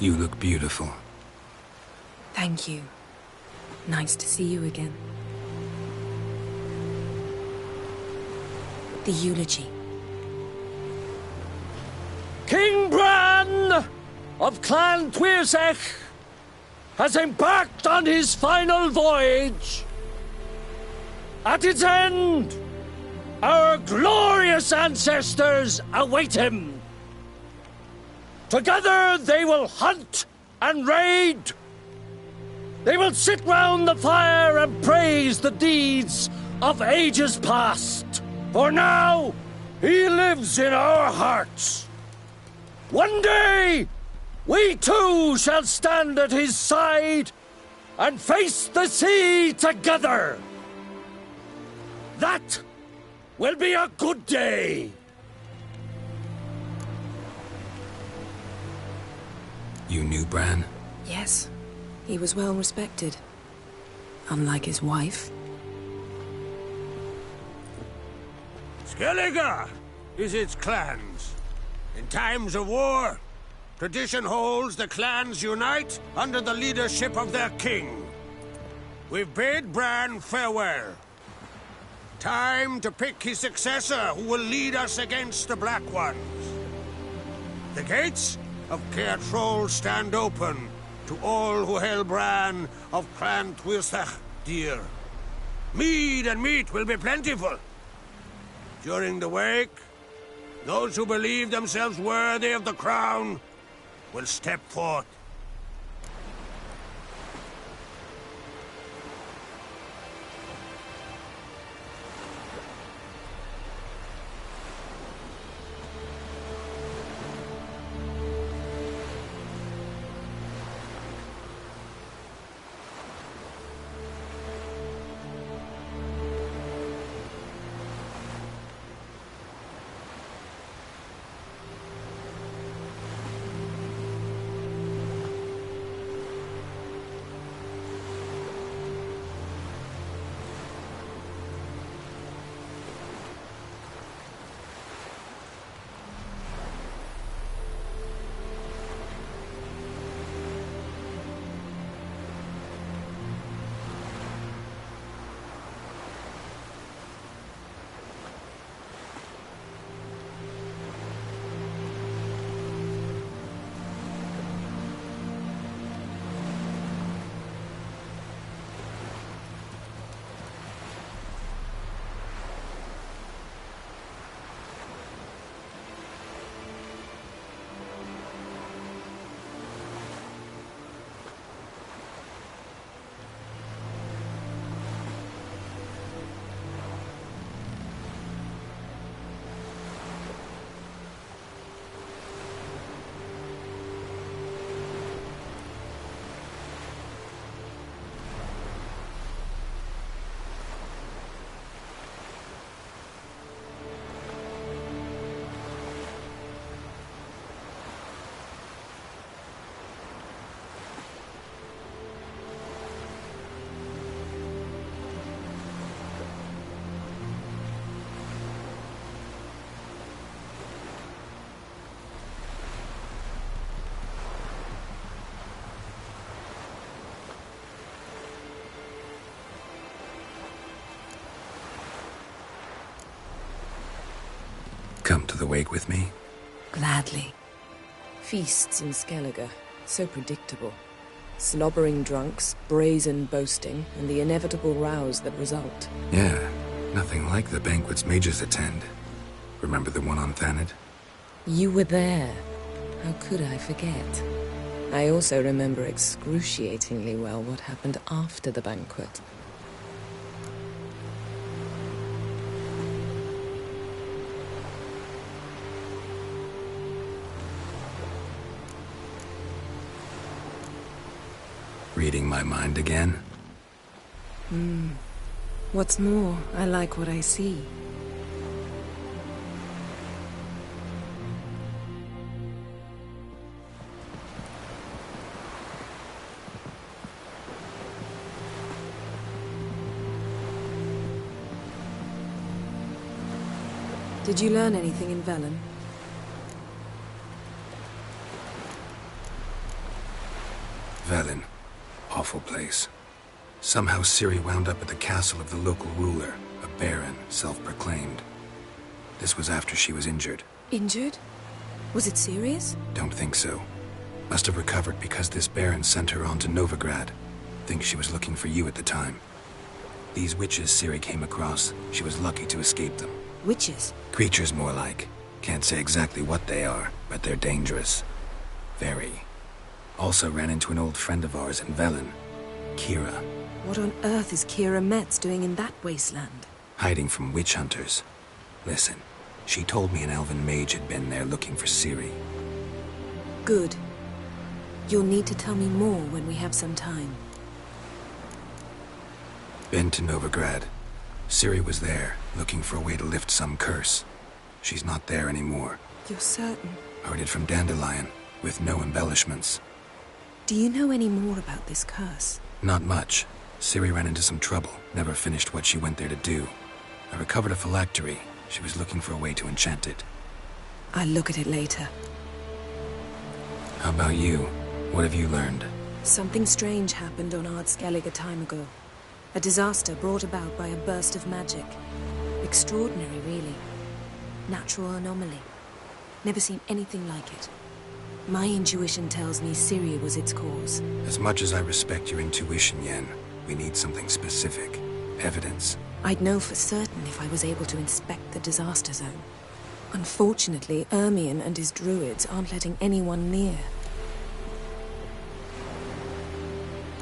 You look beautiful. Thank you. Nice to see you again. The eulogy. King Bran of Clan Tuirsech has embarked on his final voyage. At its end, our glorious ancestors await him. Together they will hunt and raid. They will sit round the fire and praise the deeds of ages past. For now, he lives in our hearts. One day, we too shall stand at his side and face the sea together. That will be a good day. You knew Bran? Yes. He was well respected. Unlike his wife. Skellige! is its clans. In times of war, tradition holds the clans unite under the leadership of their king. We've bid Bran farewell. Time to pick his successor who will lead us against the Black Ones. The gates of Caer Troll stand open to all who hail Bran of Clan Tuirsach dear. Mead and meat will be plentiful. During the wake, those who believe themselves worthy of the crown will step forth. Come to the wake with me? Gladly. Feasts in Skellige, so predictable. Slobbering drunks, brazen boasting, and the inevitable rows that result. Yeah, nothing like the banquets mages attend. Remember the one on Thanedd? You were there. How could I forget? I also remember excruciatingly well what happened after the banquet. Reading my mind again? What's more, I like what I see. Did you learn anything in Velen? Velen. Awful place. Somehow Ciri wound up at the castle of the local ruler, a baron, self-proclaimed. This was after she was injured. Injured? Was it serious? Don't think so. Must have recovered because this baron sent her on to Novigrad. Think she was looking for you at the time. These witches Ciri came across, she was lucky to escape them. Witches? Creatures, more like. Can't say exactly what they are, but they're dangerous. Very. Also ran into an old friend of ours in Velen, Kira. What on earth is Kira Metz doing in that wasteland? Hiding from witch hunters. Listen, she told me an elven mage had been there looking for Ciri. Good. You'll need to tell me more when we have some time. Been to Novigrad. Ciri was there, looking for a way to lift some curse. She's not there anymore. You're certain? Heard it from Dandelion, with no embellishments. Do you know any more about this curse? Not much. Ciri ran into some trouble, never finished what she went there to do. I recovered a phylactery. She was looking for a way to enchant it. I'll look at it later. How about you? What have you learned? Something strange happened on Ard Skellig a time ago. A disaster brought about by a burst of magic. Extraordinary, really. Natural anomaly. Never seen anything like it. My intuition tells me Syria was its cause. As much as I respect your intuition, Yen, we need something specific. Evidence. I'd know for certain if I was able to inspect the disaster zone. Unfortunately, Ermion and his druids aren't letting anyone near.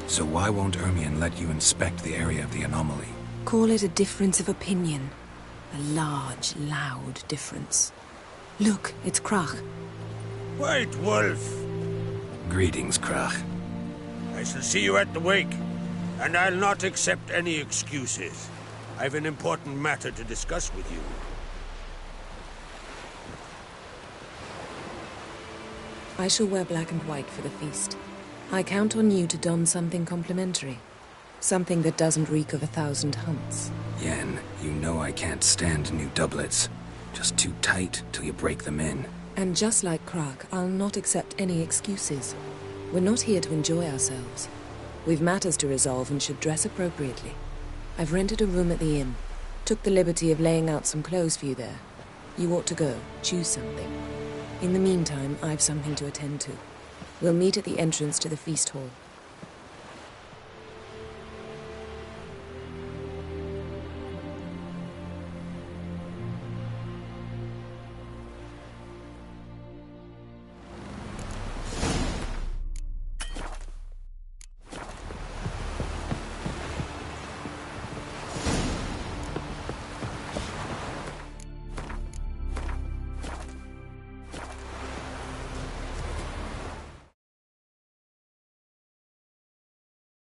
So why won't Ermion let you inspect the area of the anomaly? Call it a difference of opinion. A large, loud difference. Look, it's Krach. White Wolf! Greetings, Krach. I shall see you at the wake, and I'll not accept any excuses. I've an important matter to discuss with you. I shall wear black and white for the feast. I count on you to don something complimentary. Something that doesn't reek of 1,000 hunts. Yen, you know I can't stand new doublets. Just too tight till you break them in. And just like Krach, I'll not accept any excuses. We're not here to enjoy ourselves. We've matters to resolve and should dress appropriately. I've rented a room at the inn. Took the liberty of laying out some clothes for you there. You ought to go. Choose something. In the meantime, I've something to attend to. We'll meet at the entrance to the feast hall.